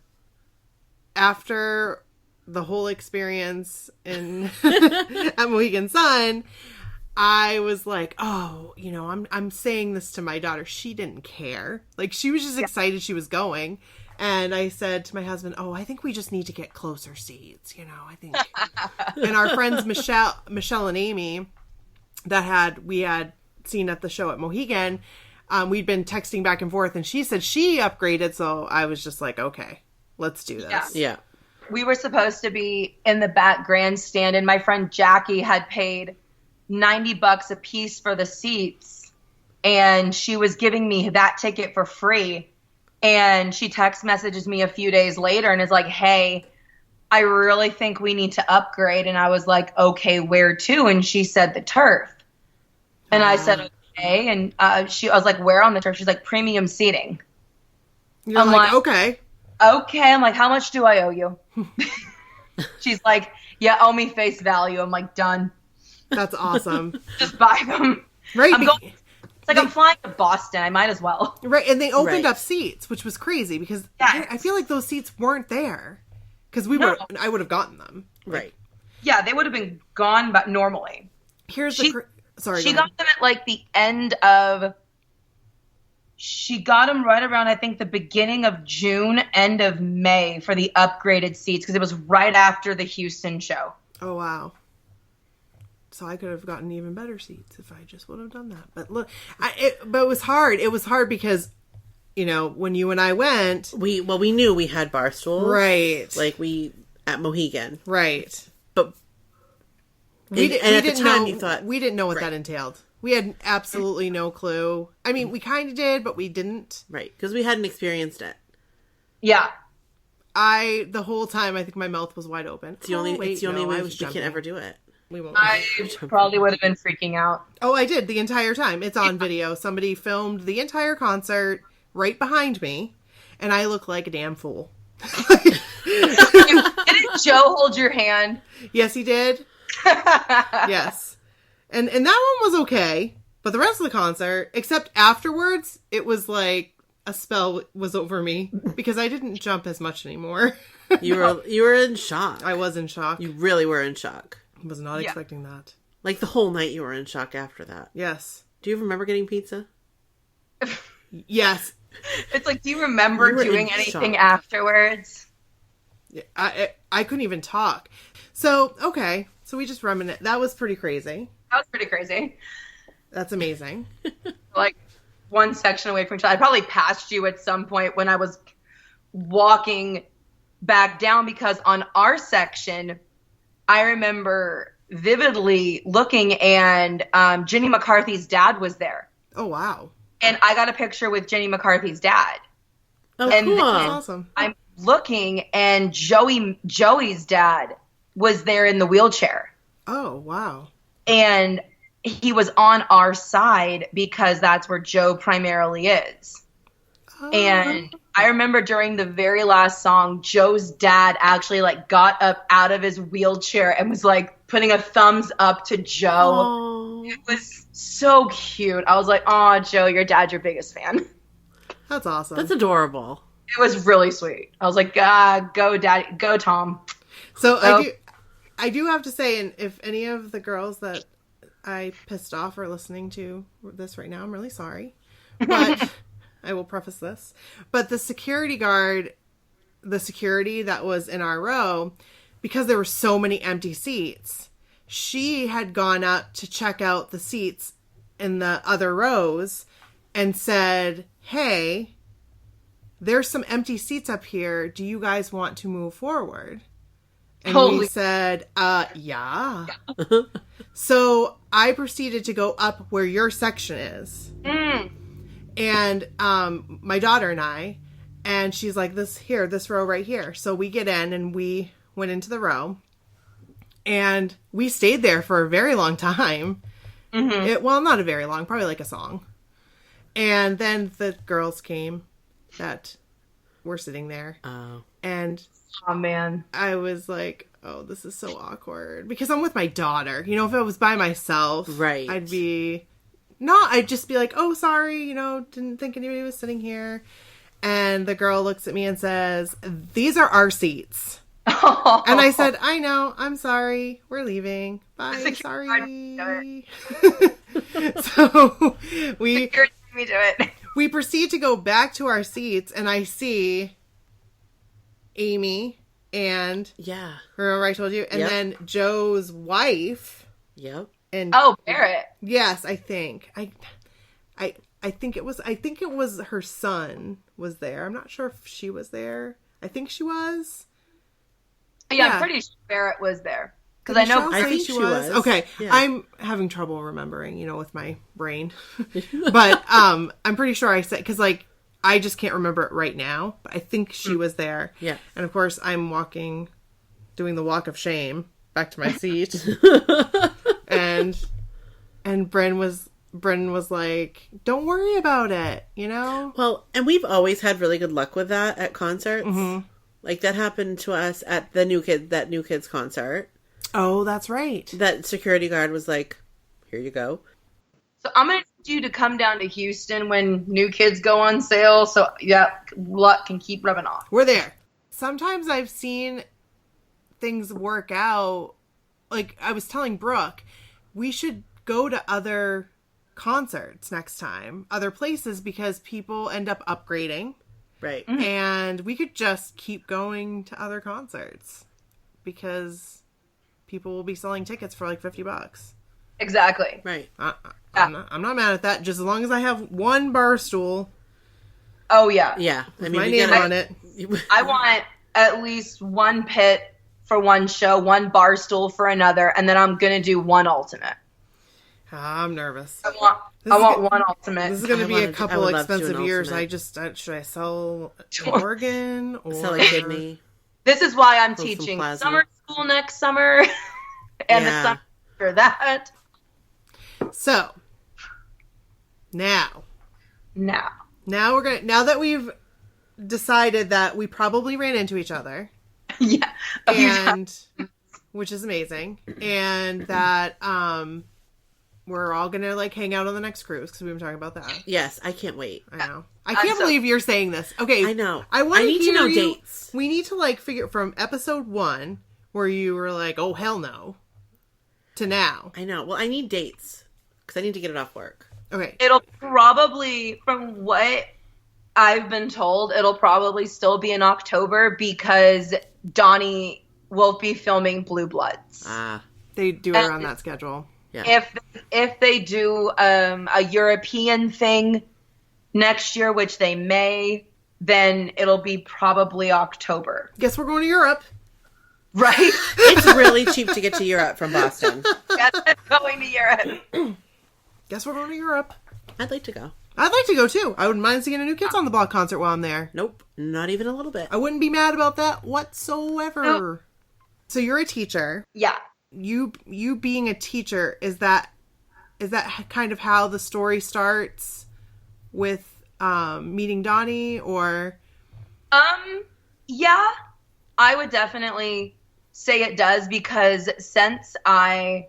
[SPEAKER 2] after the whole experience at Mohegan Sun, I was like, oh, I'm saying this to my daughter. She didn't care. Like, she was just excited she was going. And I said to my husband, oh, I think we just need to get closer seats, I think. And our friends Michelle and Amy we had seen at the show at Mohegan, we'd been texting back and forth, and she said she upgraded, so I was just like, okay, let's do this.
[SPEAKER 1] Yeah.
[SPEAKER 3] We were supposed to be in the back grandstand, and my friend Jackie had paid $90 a piece for the seats, and she was giving me that ticket for free. And she text messages me a few days later and is like, hey, I really think we need to upgrade. And I was like, okay, where to? And she said the turf. And I said, okay. And I was like, where on the turf? She's like, premium seating.
[SPEAKER 2] You're
[SPEAKER 3] I'm
[SPEAKER 2] like,
[SPEAKER 3] like,
[SPEAKER 2] okay.
[SPEAKER 3] Okay. I'm like, how much do I owe you? She's like, yeah, owe me face value. I'm like, done.
[SPEAKER 2] That's awesome.
[SPEAKER 3] Just buy them.
[SPEAKER 2] Right.
[SPEAKER 3] It's like I'm flying to Boston. I might as well.
[SPEAKER 2] Right. And they opened
[SPEAKER 1] Right.
[SPEAKER 2] up seats, which was crazy because
[SPEAKER 3] Yes.
[SPEAKER 2] I feel like those seats weren't there because I would have gotten them.
[SPEAKER 1] Right.
[SPEAKER 3] Yeah, they would have been gone, but normally.
[SPEAKER 2] Here's
[SPEAKER 3] She-
[SPEAKER 2] sorry.
[SPEAKER 3] She
[SPEAKER 2] go ahead.
[SPEAKER 3] got them at like the end of. She got them right around, I think, the beginning of June, end of May for the upgraded seats because it was right after the Houston show.
[SPEAKER 2] Oh, wow. So I could have gotten even better seats if I just would have done that. But look, but it was hard. It was hard because, when you and I went.
[SPEAKER 1] We knew we had bar stools.
[SPEAKER 2] Right.
[SPEAKER 1] Like at Mohegan.
[SPEAKER 2] Right.
[SPEAKER 1] But
[SPEAKER 2] We
[SPEAKER 1] at the
[SPEAKER 2] didn't
[SPEAKER 1] time
[SPEAKER 2] know,
[SPEAKER 1] you thought
[SPEAKER 2] we didn't know what that entailed. We had absolutely no clue. I mean, we kind of did, but we didn't.
[SPEAKER 1] right, because we hadn't experienced it.
[SPEAKER 3] Yeah.
[SPEAKER 2] The whole time, I think my mouth was wide open.
[SPEAKER 1] It's the only way
[SPEAKER 2] I
[SPEAKER 1] we
[SPEAKER 2] was
[SPEAKER 1] can
[SPEAKER 2] jumping.
[SPEAKER 1] ever do it.
[SPEAKER 2] We won't.
[SPEAKER 3] I probably would have been freaking out.
[SPEAKER 2] Oh, I did the entire time. It's on video. Somebody filmed the entire concert right behind me, and I look like a damn fool.
[SPEAKER 3] Didn't Joe hold your hand?
[SPEAKER 2] Yes, he did. Yes. And that one was okay, but the rest of the concert, except afterwards, it was like a spell was over me because I didn't jump as much anymore.
[SPEAKER 1] You were in shock.
[SPEAKER 2] I was in shock.
[SPEAKER 1] You really were in shock.
[SPEAKER 2] I was not expecting that.
[SPEAKER 1] Like the whole night you were in shock after that.
[SPEAKER 2] Yes.
[SPEAKER 1] Do you remember getting pizza?
[SPEAKER 2] Yes.
[SPEAKER 3] It's like, do you remember doing anything afterwards?
[SPEAKER 2] I couldn't even talk. So, okay. So we just reminisce. That was pretty crazy.
[SPEAKER 3] That was pretty crazy.
[SPEAKER 2] That's amazing.
[SPEAKER 3] Like one section away from each other. I probably passed you at some point when I was walking back down, because on our section, I remember vividly looking, and Jenny McCarthy's dad was there.
[SPEAKER 2] Oh, wow.
[SPEAKER 3] And I got a picture with Jenny McCarthy's dad.
[SPEAKER 1] Oh,
[SPEAKER 3] and
[SPEAKER 1] cool.
[SPEAKER 2] That's awesome.
[SPEAKER 3] I'm looking, and Joey's dad was there in the wheelchair.
[SPEAKER 2] Oh, wow.
[SPEAKER 3] And he was on our side because that's where Joe primarily is. And I remember during the very last song, Joe's dad actually like got up out of his wheelchair and was like putting a thumbs up to Joe.
[SPEAKER 1] Oh.
[SPEAKER 3] It was so cute. I was like, "Oh, Joe, your dad's your biggest fan."
[SPEAKER 2] That's awesome.
[SPEAKER 1] That's adorable.
[SPEAKER 3] It was really sweet. I was like, go daddy, go Tom.
[SPEAKER 2] So I do have to say, and if any of the girls that I pissed off are listening to this right now, I'm really sorry. But I will preface this. But the security guard, the security that was in our row, because there were so many empty seats, she had gone up to check out the seats in the other rows and said, "Hey, there's some empty seats up here. Do you guys want to move forward?" And we said, yeah. So I proceeded to go up where your section is. And my daughter and I, and she's like, this row right here. So we get in and we went into the row. And we stayed there for a very long time. Well, not a very long, probably like a song. And then the girls came that were sitting there.
[SPEAKER 1] Oh.
[SPEAKER 2] And
[SPEAKER 3] oh man,
[SPEAKER 2] I was like, oh, this is so awkward. Because I'm with my daughter. You know, if I was by myself,
[SPEAKER 1] right,
[SPEAKER 2] I'd just be like, oh, sorry, didn't think anybody was sitting here. And the girl looks at me and says, "These are our seats." And I said, "I know, I'm sorry, we're leaving. Bye, sorry." So we proceed to go back to our seats, and I see Amy and remember I told you, and then Joe's wife.
[SPEAKER 1] Yep.
[SPEAKER 2] And
[SPEAKER 3] Barrett.
[SPEAKER 2] Yes, I think. I think it was her son was there. I'm not sure if she was there. I think she was.
[SPEAKER 3] Yeah, I'm pretty sure Barrett was there. Because I know
[SPEAKER 2] I think she was. Okay. Yeah. I'm having trouble remembering, with my brain. But I'm pretty sure I said, because I just can't remember it right now. But I think she was there. Yeah. And of course, I'm doing the walk of shame back to my seat. And Bryn was like, "Don't worry about it,
[SPEAKER 1] Well, and we've always had really good luck with that at concerts. Mm-hmm. Like that happened to us at that New Kids concert.
[SPEAKER 2] Oh, that's right.
[SPEAKER 1] That security guard was like, "Here you go."
[SPEAKER 3] So I'm going to need you to come down to Houston when New Kids go on sale. So luck can keep rubbing off.
[SPEAKER 2] We're there. Sometimes I've seen things work out. Like I was telling Brooke, we should go to other concerts next time, other places, because people end up upgrading.
[SPEAKER 1] Right.
[SPEAKER 2] Mm-hmm. And we could just keep going to other concerts because people will be selling tickets for like $50.
[SPEAKER 3] Exactly.
[SPEAKER 1] Right.
[SPEAKER 2] I'm not mad at that. Just as long as I have one bar stool.
[SPEAKER 3] Oh, yeah.
[SPEAKER 1] Yeah.
[SPEAKER 2] With my name on it.
[SPEAKER 3] I want at least one pit for one show, one bar stool for another, and then I'm going to do one ultimate.
[SPEAKER 2] I'm nervous.
[SPEAKER 3] I want one ultimate.
[SPEAKER 2] This is going to be a couple expensive years. Should I sell an organ or
[SPEAKER 1] sell a kidney?
[SPEAKER 3] This is why I'm teaching summer school next summer and the summer after that.
[SPEAKER 2] So now we're gonna, now that we've decided that we probably ran into each other,
[SPEAKER 3] Yeah.
[SPEAKER 2] and which is amazing, and that we're all gonna like hang out on the next cruise because we've been talking about that.
[SPEAKER 1] Yes, I can't wait.
[SPEAKER 2] I know. I can't believe you're saying this. Okay,
[SPEAKER 1] I know.
[SPEAKER 2] I
[SPEAKER 1] need to know dates.
[SPEAKER 2] We need to like figure from episode 1 where you were like, "Oh hell no," to now.
[SPEAKER 1] I know. Well, I need dates because I need to get it off work.
[SPEAKER 2] Okay.
[SPEAKER 3] It'll probably, from what I've been told, it'll probably still be in October because Donnie will be filming Blue Bloods.
[SPEAKER 2] They do it around that schedule.
[SPEAKER 1] Yeah.
[SPEAKER 3] If they do a European thing next year, which they may, then it'll be probably October.
[SPEAKER 2] Guess we're going to Europe.
[SPEAKER 3] Right?
[SPEAKER 1] It's really cheap to get to Europe from Boston.
[SPEAKER 3] Yes, I'm going to Europe.
[SPEAKER 2] Guess we're going to Europe.
[SPEAKER 1] I'd like to go.
[SPEAKER 2] I'd like to go too. I wouldn't mind seeing a New Kids on the Block concert while I'm there.
[SPEAKER 1] Nope. Not even a little bit.
[SPEAKER 2] I wouldn't be mad about that whatsoever.
[SPEAKER 3] Nope.
[SPEAKER 2] So you're a teacher.
[SPEAKER 3] Yeah.
[SPEAKER 2] You being a teacher, is that kind of how the story starts with meeting Donnie, or?
[SPEAKER 3] Yeah, I would definitely say it does, because since I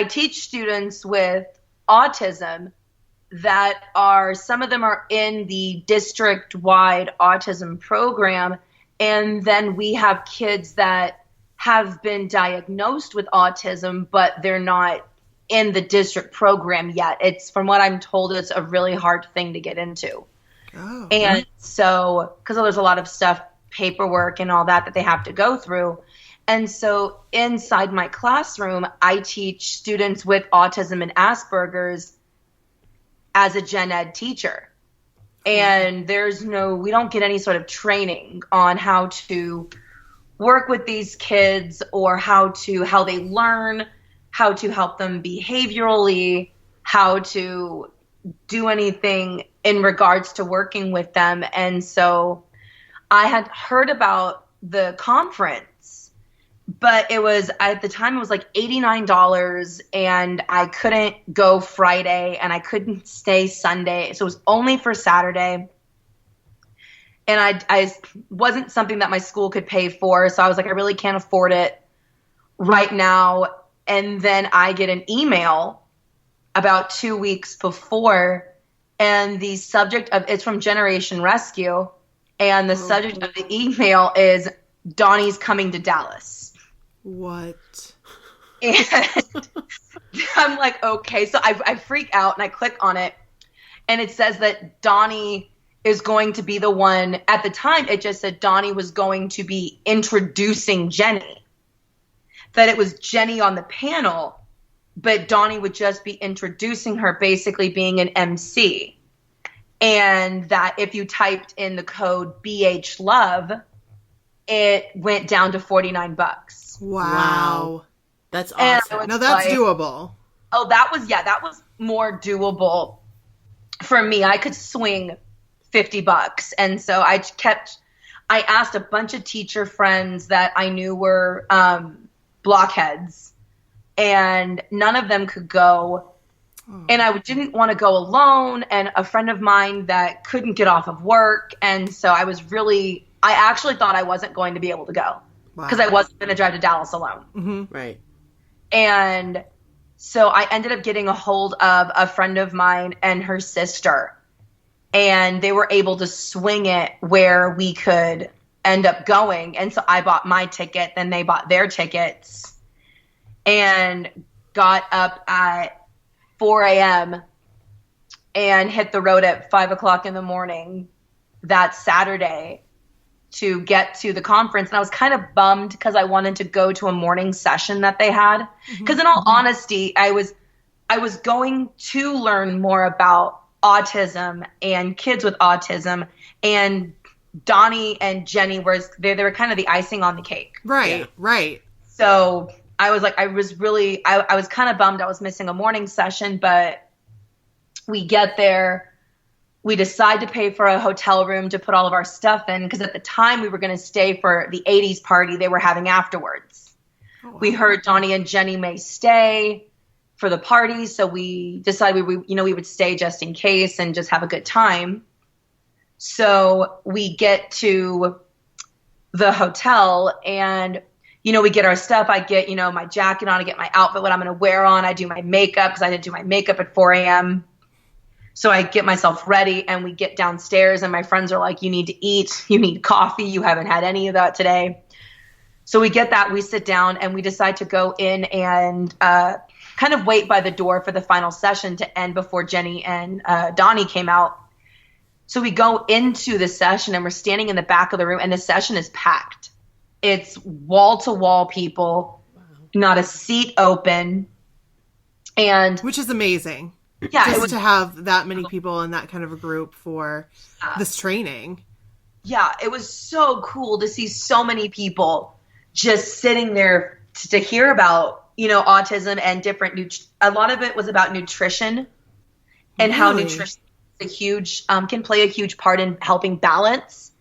[SPEAKER 3] teach students with autism that are, some of them are in the district-wide autism program, and then we have kids that have been diagnosed with autism, but they're not in the district program yet. It's, from what I'm told, it's a really hard thing to get into.
[SPEAKER 2] Oh.
[SPEAKER 3] And so, because there's a lot of stuff, paperwork and all that they have to go through. And so inside my classroom, I teach students with autism and Asperger's as a gen ed teacher. And we don't get any sort of training on how to work with these kids, or how they learn, how to help them behaviorally, how to do anything in regards to working with them. And so I had heard about the conference, but it was, at the time, it was like $89, and I couldn't go Friday and I couldn't stay Sunday. So it was only for Saturday. And I wasn't something that my school could pay for. So I was like, I really can't afford it right now. And then I get an email about 2 weeks before, and the subject of it's from Generation Rescue. And the subject of the email is Donnie's coming to Dallas.
[SPEAKER 2] What?
[SPEAKER 3] And I'm like, okay. So I freak out and I click on it, and it says that Donnie is going to be the one. At the time, it just said Donnie was going to be introducing Jenny. That it was Jenny on the panel, but Donnie would just be introducing her, basically being an MC. And that if you typed in the code BH Love, it went down to $49.
[SPEAKER 2] Wow.
[SPEAKER 1] That's awesome.
[SPEAKER 2] No, that's doable.
[SPEAKER 3] Oh, that was more doable for me. I could swing $50. And so I asked a bunch of teacher friends that I knew were blockheads, and none of them could go. And I didn't want to go alone, and a friend of mine that couldn't get off of work. And so I actually thought I wasn't going to be able to go, because I wasn't going to drive to Dallas alone.
[SPEAKER 2] Mm-hmm.
[SPEAKER 1] Right.
[SPEAKER 3] And so I ended up getting a hold of a friend of mine and her sister, and they were able to swing it where we could end up going. And so I bought my ticket, then they bought their tickets, and got up at 4 a.m. and hit the road at 5 o'clock in the morning that Saturday to get to the conference. And I was kind of bummed, because I wanted to go to a morning session that they had. Because in all honesty, I was going to learn more about autism and kids with autism, and Donnie and Jenny were kind of the icing on the cake.
[SPEAKER 2] Right,
[SPEAKER 1] Yeah.
[SPEAKER 2] right.
[SPEAKER 3] So I was like, I was kind of bummed I was missing a morning session, but we get there, we decide to pay for a hotel room to put all of our stuff in, because at the time we were going to stay for the 80s party they were having afterwards. We heard Donnie and Jenny may stay for the party, so we decided we would stay just in case and just have a good time. So we get to the hotel and, we get our stuff. I get, my jacket on, I get my outfit, what I'm going to wear on. I do my makeup because I didn't do my makeup at 4 a.m. So I get myself ready and we get downstairs and my friends are like, you need to eat, you need coffee, you haven't had any of that today. So we get that, we sit down and we decide to go in and kind of wait by the door for the final session to end before Jenny and Donnie came out. So we go into the session and we're standing in the back of the room and the session is packed. It's wall to wall people, not a seat open. And
[SPEAKER 2] which is amazing.
[SPEAKER 3] Yeah,
[SPEAKER 2] just to have that many people in that kind of a group for this training.
[SPEAKER 3] Yeah, it was so cool to see so many people just sitting there to hear about, autism and different, a lot of it was about nutrition and how nutrition is can play a huge part in helping balance.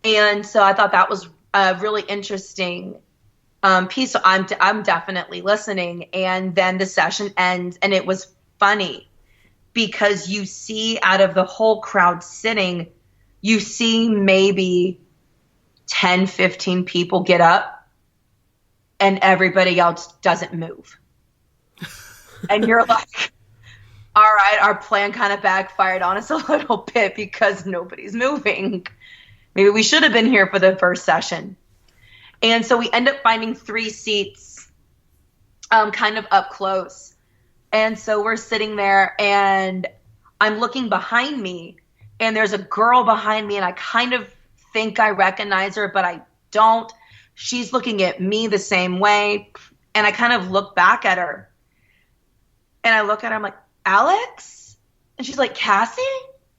[SPEAKER 3] And so I thought that was a really interesting piece. So I'm definitely listening. And then the session ends and it was funny because you see out of the whole crowd sitting, you see maybe 10, 15 people get up and everybody else doesn't move. And you're like, all right, our plan kind of backfired on us a little bit because nobody's moving. Maybe we should have been here for the first session. And so we end up finding 3 seats kind of up close. And so we're sitting there and I'm looking behind me and there's a girl behind me and I kind of think I recognize her, but I don't. She's looking at me the same way. And I kind of look back at her and I look at her, I'm like, Alex? And she's like, Cassie?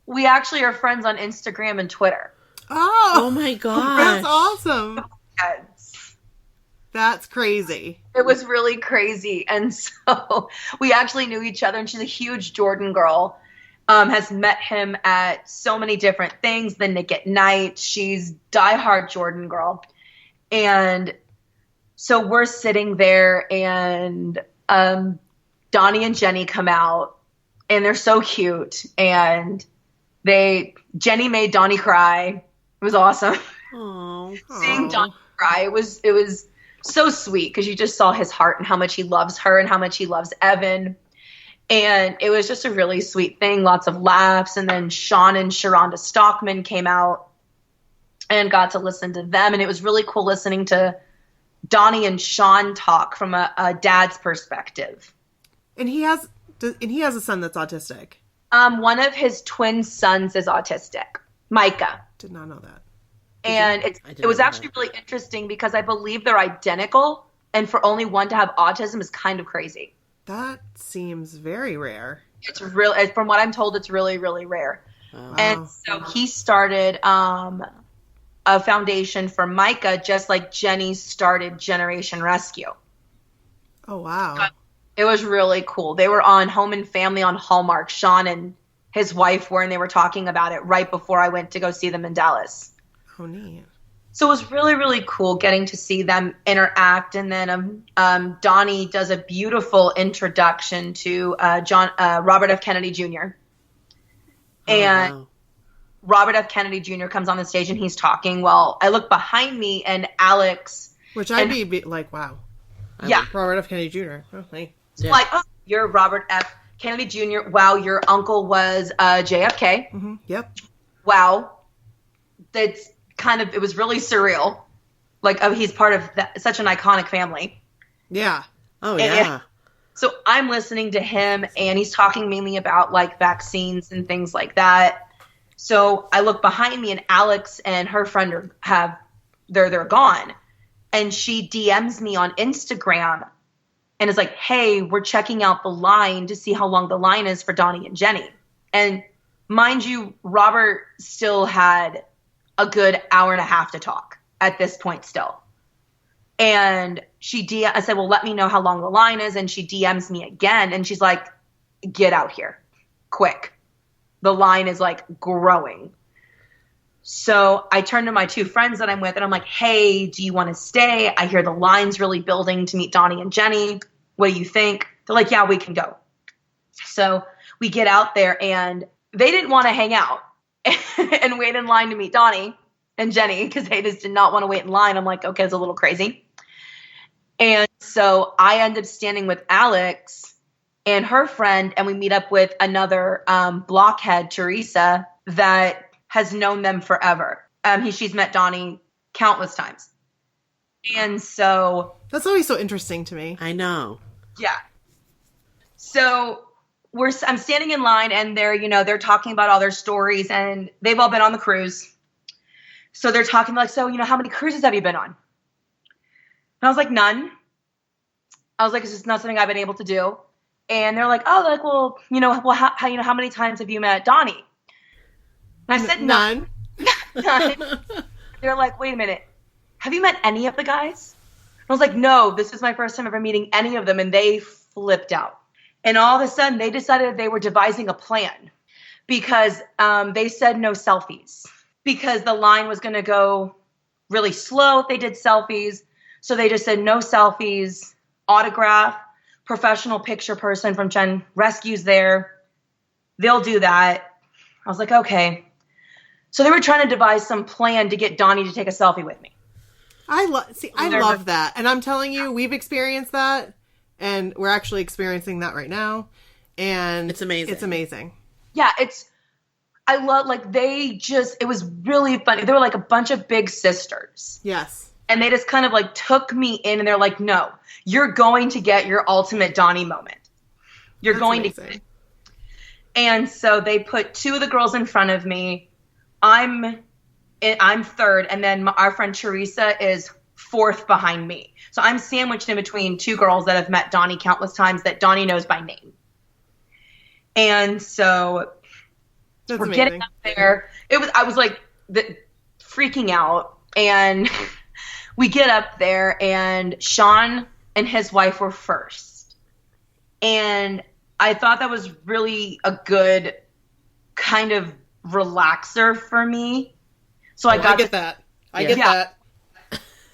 [SPEAKER 3] We actually are friends on Instagram and Twitter.
[SPEAKER 1] Oh my gosh.
[SPEAKER 2] That's awesome.
[SPEAKER 3] Yes.
[SPEAKER 2] That's crazy.
[SPEAKER 3] It was really crazy. And so we actually knew each other and she's a huge Jordan girl. Has met him at so many different things. The Nick at Night. She's diehard Jordan girl. And so we're sitting there and Donnie and Jenny come out and they're so cute. And Jenny made Donnie cry. It was awesome.
[SPEAKER 1] Aww.
[SPEAKER 3] Seeing Donnie cry, it was so sweet because you just saw his heart and how much he loves her and how much he loves Evan. And it was just a really sweet thing, lots of laughs. And then Sean and Sharonda Stockman came out and got to listen to them. And it was really cool listening to Donnie and Sean talk from a dad's perspective.
[SPEAKER 2] And he has a son that's autistic.
[SPEAKER 3] One of his twin sons is autistic, Micah.
[SPEAKER 2] Did not know that.
[SPEAKER 3] And it was actually really interesting because I believe they're identical. And for only one to have autism is kind of crazy.
[SPEAKER 2] That seems very rare.
[SPEAKER 3] It's real. From what I'm told, it's really, really rare.
[SPEAKER 1] Wow.
[SPEAKER 3] And so he started a foundation for Micah, just like Jenny started Generation Rescue.
[SPEAKER 2] Oh, wow.
[SPEAKER 3] It was really cool. They were on Home and Family on Hallmark. Sean and his wife were, and they were talking about it right before I went to go see them in Dallas.
[SPEAKER 2] Oh, neat.
[SPEAKER 3] So it was really, really cool getting to see them interact. And then Donnie does a beautiful introduction to Robert F. Kennedy Jr. And
[SPEAKER 1] wow.
[SPEAKER 3] Robert F. Kennedy Jr. comes on the stage and he's talking. Well, I look behind me and Alex.
[SPEAKER 2] Which I'd be like, wow.
[SPEAKER 3] Yeah.
[SPEAKER 2] Robert F. Kennedy Jr. Oh, hey.
[SPEAKER 1] Yeah.
[SPEAKER 3] Like, oh, you're Robert F. Kennedy Jr. Wow, your uncle was JFK.
[SPEAKER 2] Mm-hmm. Yep.
[SPEAKER 3] Wow. That's kind of, it was really surreal. Like, oh, he's part of such an iconic family.
[SPEAKER 2] Yeah.
[SPEAKER 1] Oh, yeah.
[SPEAKER 3] And so I'm listening to him and he's talking mainly about like vaccines and things like that. So I look behind me and Alex and her friend they're gone. And she DMs me on Instagram and is like, hey, we're checking out the line to see how long the line is for Donnie and Jenny. And mind you, Robert still had a good hour and a half to talk at this point still. And I said, well, let me know how long the line is. And she DMs me again. And she's like, get out here quick. The line is like growing. So I turned to my two friends that I'm with and I'm like, hey, do you want to stay? I hear the line's really building to meet Donnie and Jenny. What do you think? They're like, yeah, we can go. So we get out there and they didn't want to hang out and wait in line to meet Donnie and Jenny because they just did not want to wait in line. I'm like, okay, it's a little crazy. And so I end up standing with Alex and her friend, and we meet up with another blockhead, Teresa, that has known them forever. She's met Donnie countless times. And so...
[SPEAKER 2] That's always so interesting to me.
[SPEAKER 1] I know.
[SPEAKER 3] Yeah. So I'm standing in line and they're talking about all their stories and they've all been on the cruise. So they're talking like, so, how many cruises have you been on? And I was like, none. I was like, it's just not something I've been able to do. And they're like, oh, like, well, how many times have you met Donnie? And I said, none. None. They're like, wait a minute. Have you met any of the guys? I was like, no, this is my first time ever meeting any of them. And they flipped out. And all of a sudden, they decided they were devising a plan because they said no selfies because the line was going to go really slow if they did selfies. So they just said no selfies, autograph, professional picture person from Chen Rescue's there. They'll do that. I was like, okay. So they were trying to devise some plan to get Donnie to take a selfie with me.
[SPEAKER 2] I love that. And I'm telling you, we've experienced that. And we're actually experiencing that right now. And
[SPEAKER 1] it's amazing.
[SPEAKER 2] It's amazing.
[SPEAKER 3] Yeah, I love, like, it was really funny. They were like a bunch of big sisters.
[SPEAKER 2] Yes.
[SPEAKER 3] And they just kind of like took me in and they're like, no, you're going to get your ultimate Donnie moment. You're going to get it. And so they put two of the girls in front of me. I'm third. And then our friend Teresa is fourth behind me. So I'm sandwiched in between two girls that have met Donnie countless times that Donnie knows by name. And so we're getting up there. I was like freaking out. And we get up there and Sean and his wife were first. And I thought that was really a good kind of relaxer for me. So I
[SPEAKER 2] get that. I get that.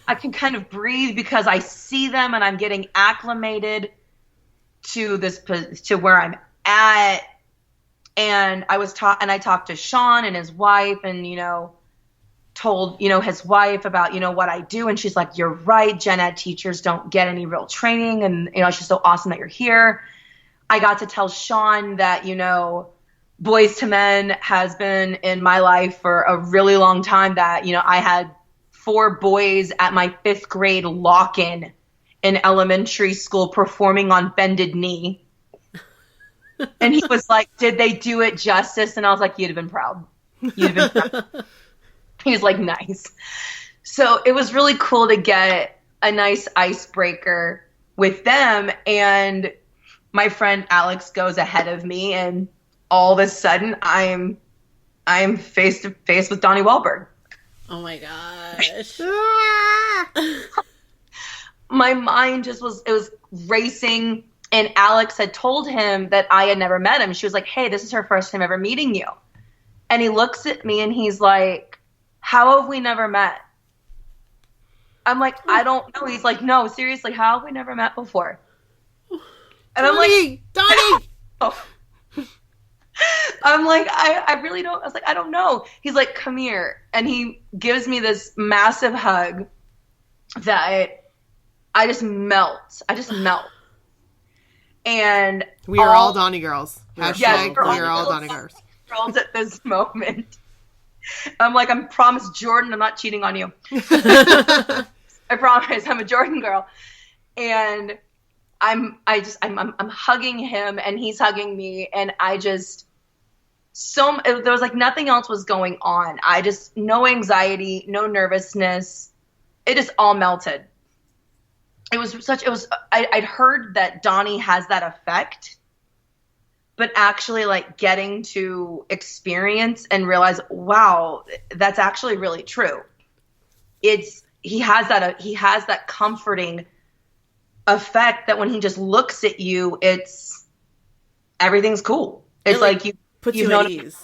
[SPEAKER 3] I can kind of breathe because I see them and I'm getting acclimated to where I'm at. And I talked to Sean and his wife and, told, his wife about, what I do. And she's like, you're right. Gen Ed teachers don't get any real training. And, it's just so awesome that you're here. I got to tell Sean that, Boys to Men has been in my life for a really long time, that, I had 4 boys at my 5th grade lock-in in elementary school performing on bended knee. And he was like, did they do it justice? And I was like, you'd have been proud. You'd have been proud. He was like, nice. So it was really cool to get a nice icebreaker with them. And my friend Alex goes ahead of me, and all of a sudden I'm face to face with Donnie Wahlberg.
[SPEAKER 1] Oh my gosh.
[SPEAKER 3] My mind it was racing, and Alex had told him that I had never met him. She was like, hey, this is her first time ever meeting you. And he looks at me and he's like, how have we never met? I'm like, I don't know. He's like, no, seriously, how have we never met before? And
[SPEAKER 2] Donnie!
[SPEAKER 3] Oh. I'm like, I really don't. I was like, I don't know. He's like, come here. And he gives me this massive hug that I just melt. And
[SPEAKER 2] we are all Donnie girls.
[SPEAKER 3] Yes,
[SPEAKER 2] we are all Donnie girls.
[SPEAKER 3] Girls at this moment. I'm like, I promise, Jordan, I'm not cheating on you. I promise, I'm a Jordan girl. And I'm hugging him and he's hugging me, and there was like nothing else was going on. No anxiety, no nervousness. It just all melted. I'd heard that Donnie has that effect, but actually like getting to experience and realize, wow, that's actually really true. He has that comforting effect that when he just looks at you, everything's cool. It's like
[SPEAKER 1] puts you at ease.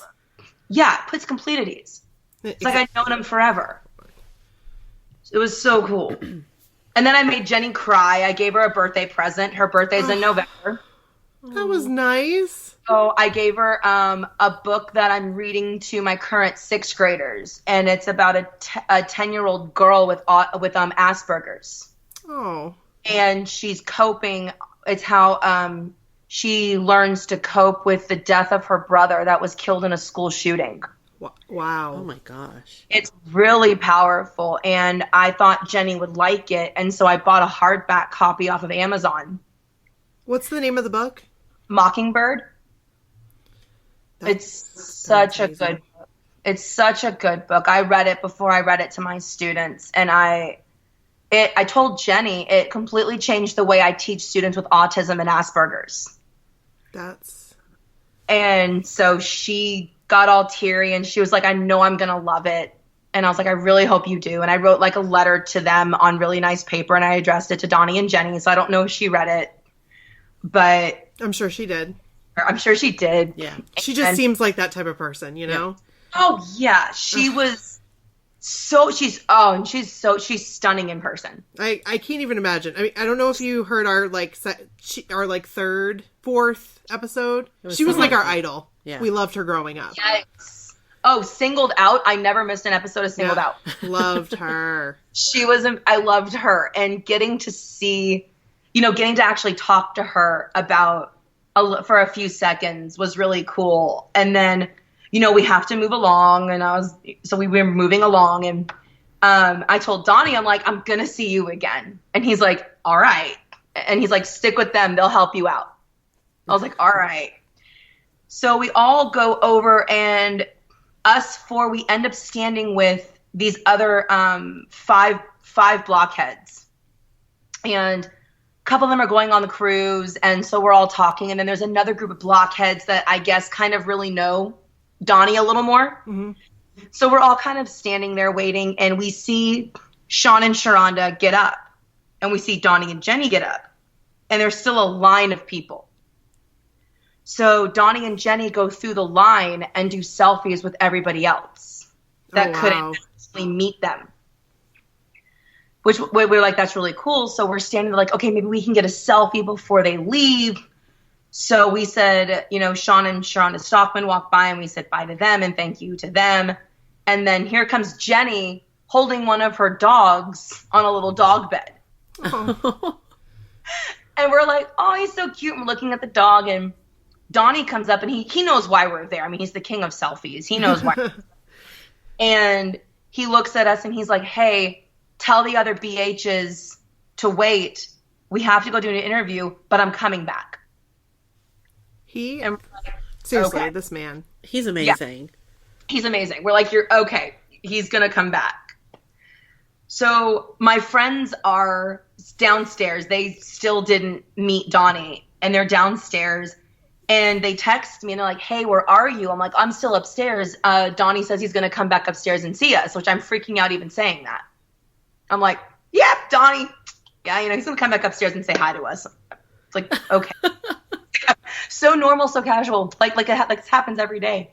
[SPEAKER 3] Yeah, it puts complete at ease. It's like I'd known him forever. It was so cool. And then I made Jenny cry. I gave her a birthday present. Her birthday's in November.
[SPEAKER 2] That was nice.
[SPEAKER 3] So I gave her a book that I'm reading to my current 6th graders, and it's about a 10-year-old girl with Asperger's.
[SPEAKER 2] Oh.
[SPEAKER 3] And she's coping. It's how she learns to cope with the death of her brother that was killed in a school shooting.
[SPEAKER 2] Wow.
[SPEAKER 1] Oh my gosh.
[SPEAKER 3] It's really powerful, and I thought Jenny would like it, and so I bought a hardback copy off of Amazon.
[SPEAKER 2] What's the name of the book?
[SPEAKER 3] Mockingbird. It's such a good book. It's such a good book. I read it before I read it to my students, and I told Jenny it completely changed the way I teach students with autism and Asperger's. And so she got all teary, and she was like, I know I'm going to love it. And I was like, I really hope you do. And I wrote like a letter to them on really nice paper, and I addressed it to Donnie and Jenny. So I don't know if she read it, but
[SPEAKER 2] I'm sure she did.
[SPEAKER 3] I'm sure she did.
[SPEAKER 2] Yeah. She just seems like that type of person, you know?
[SPEAKER 3] Oh yeah. She was she's stunning in person.
[SPEAKER 2] I can't even imagine. I mean, I don't know if you heard our third, fourth episode. She was like our idol. Yeah. We loved her growing up.
[SPEAKER 3] Yes. Oh, Singled Out. I never missed an episode of Singled Out.
[SPEAKER 2] Loved her.
[SPEAKER 3] I loved her, and getting to actually talk to her for a few seconds was really cool. And then, we have to move along, and we were moving along, and I told Donnie, I'm like, I'm going to see you again. And he's like, all right. And he's like, stick with them. They'll help you out. I was like, all right. So we all go over, and us 4, we end up standing with these other five blockheads. And a couple of them are going on the cruise, and so we're all talking. And then there's another group of blockheads that I guess kind of really know Donnie a little more. Mm-hmm. So we're all kind of standing there waiting, and we see Sean and Sharonda get up, and we see Donnie and Jenny get up, and there's still a line of people. So Donnie and Jenny go through the line and do selfies with everybody else that couldn't actually meet them. Which we're like, that's really cool. So we're standing there like, okay, maybe we can get a selfie before they leave. So we said, Sean and Sharonda Stockman walked by, and we said bye to them and thank you to them. And then here comes Jenny holding one of her dogs on a little dog bed. Oh. And we're like, oh, he's so cute. And we're looking at the dog, and Donnie comes up, and he knows why we're there. I mean, he's the king of selfies. He knows why. And he looks at us, and he's like, hey, tell the other BHs to wait. We have to go do an interview, but I'm coming back.
[SPEAKER 2] Seriously, okay. This man.
[SPEAKER 1] He's amazing.
[SPEAKER 3] Yeah. He's amazing. We're like, you're okay. He's going to come back. So my friends are downstairs. They still didn't meet Donnie, and they're downstairs. And they text me, and they're like, hey, where are you? I'm like, I'm still upstairs. Donnie says he's going to come back upstairs and see us, which I'm freaking out even saying that. I'm like, yep, Donnie. Yeah, he's going to come back upstairs and say hi to us. It's like, okay. So normal, so casual. Like this happens every day.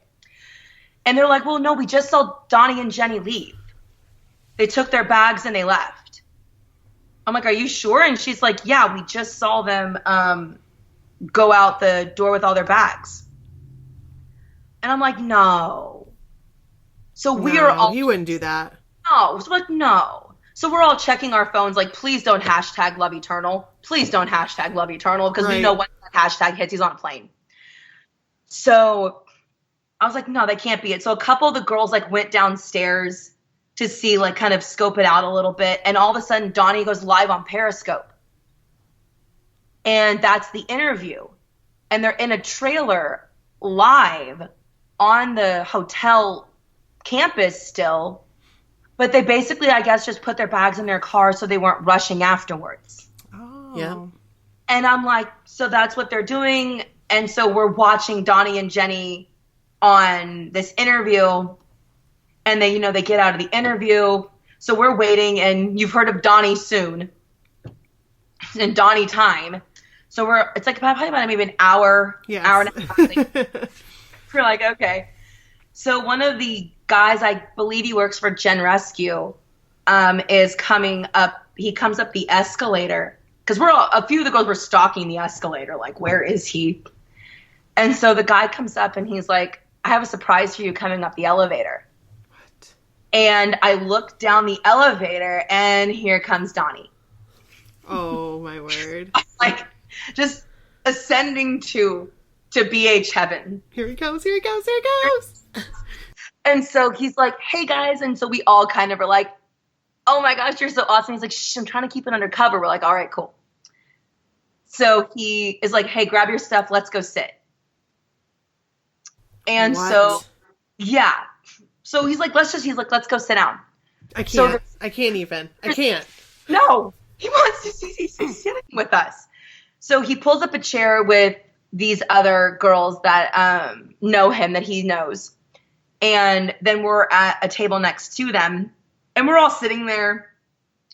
[SPEAKER 3] And they're like, well, no, we just saw Donnie and Jenny leave. They took their bags and they left. I'm like, are you sure? And she's like, yeah, we just saw them go out the door with all their bags. And I'm like, no. So we are all...
[SPEAKER 2] You wouldn't do that.
[SPEAKER 3] No. So like, no. So we're all checking our phones like, please don't hashtag love eternal. Please don't hashtag love eternal, because we know when that hashtag hits, he's on a plane. So I was like, no, that can't be it. So a couple of the girls like went downstairs to see, like, kind of scope it out a little bit. And all of a sudden, Donnie goes live on Periscope. And that's the interview. And they're in a trailer live on the hotel campus still. But they basically, I guess, just put their bags in their car so they weren't rushing afterwards.
[SPEAKER 2] Oh.
[SPEAKER 1] Yeah.
[SPEAKER 3] And I'm like, so that's what they're doing. And so we're watching Donnie and Jenny on this interview. And they, they get out of the interview. So we're waiting, and you've heard of Donnie soon. And Donnie time. So it's like probably about maybe an hour, hour and a half. We're like, okay. So one of the guys, I believe he works for Gen Rescue, is coming up. He comes up the escalator because a few of the girls were stalking the escalator. Like, where is he? And so the guy comes up and he's like, I have a surprise for you coming up the elevator. What? And I look down the elevator and here comes Donnie.
[SPEAKER 1] Oh, my word.
[SPEAKER 3] Like, just ascending to BH heaven.
[SPEAKER 1] Here he goes, here he goes, here he goes.
[SPEAKER 3] And so he's like, hey, guys. And so we all kind of are like, oh, my gosh, you're so awesome. He's like, shh, I'm trying to keep it undercover. We're like, all right, cool. So he is like, hey, grab your stuff. Let's go sit. And
[SPEAKER 1] what?
[SPEAKER 3] So, yeah. So he's like, let's go sit down.
[SPEAKER 1] I can't. I can't even. I can't.
[SPEAKER 3] No. He wants to he's sitting with us. So he pulls up a chair with these other girls that know him, that he knows. And then we're at a table next to them. And we're all sitting there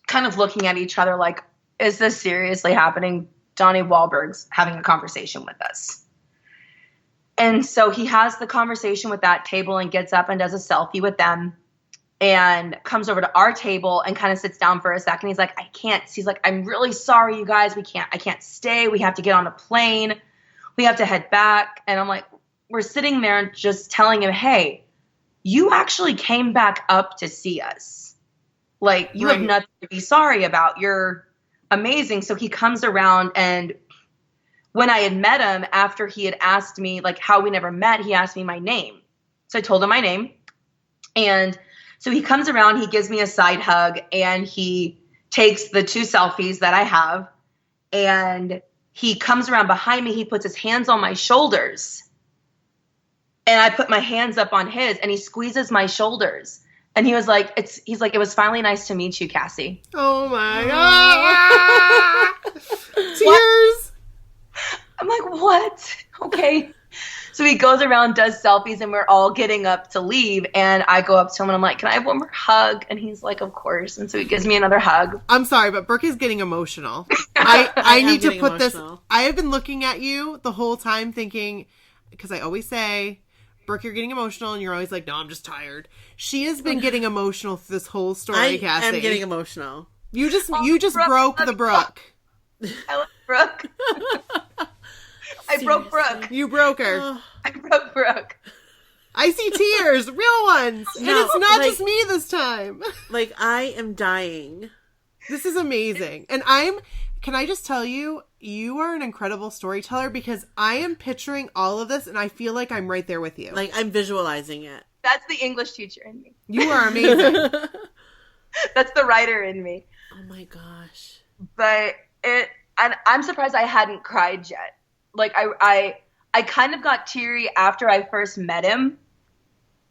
[SPEAKER 3] kind of looking at each other like, is this seriously happening? Donnie Wahlberg's having a conversation with us. And so he has the conversation with that table and gets up and does a selfie with them and comes over to our table and kind of sits down for a second. He's like, he's like, I'm really sorry, you guys. I can't stay. We have to get on a plane. We have to head back. And I'm like, we're sitting there just telling him, hey, you actually came back up to see us. Like, you have nothing to be sorry about. You're amazing. So he comes around, and when I had met him, after he had asked me, like, how we never met, he asked me my name. So I told him my name. And so he comes around, he gives me a side hug, and he takes the 2 selfies that I have, and he comes around behind me. He puts his hands on my shoulders, and I put my hands up on his, and he squeezes my shoulders. And he was like, he's like, it was finally nice to meet you, Cassie.
[SPEAKER 1] Oh my God. Tears.
[SPEAKER 3] I'm like, what? Okay. So he goes around, does selfies, and we're all getting up to leave. And I go up to him and I'm like, can I have one more hug? And he's like, of course. And so he gives me another hug.
[SPEAKER 1] I'm sorry, but Brooke is getting emotional. I need to put emotional. This. I have been looking at you the whole time thinking, because I always say, Brooke, you're getting emotional, and you're always like, no, I'm just tired. She has been getting emotional through this whole story, Cassie.
[SPEAKER 2] I'm getting emotional.
[SPEAKER 1] You just broke the Brooke.
[SPEAKER 3] I love Brooke. I broke Brooke.
[SPEAKER 1] You broke her.
[SPEAKER 3] I broke Brooke.
[SPEAKER 1] I see tears, real ones. No, and it's not just me this time.
[SPEAKER 2] Like, I am dying.
[SPEAKER 1] This is amazing. And can I just tell you, you are an incredible storyteller, because I am picturing all of this and I feel like I'm right there with you.
[SPEAKER 2] Like, I'm visualizing it.
[SPEAKER 3] That's the English teacher in me.
[SPEAKER 1] You are amazing.
[SPEAKER 3] That's the writer in me.
[SPEAKER 2] Oh my gosh.
[SPEAKER 3] But and I'm surprised I hadn't cried yet. Like, I kind of got teary after I first met him,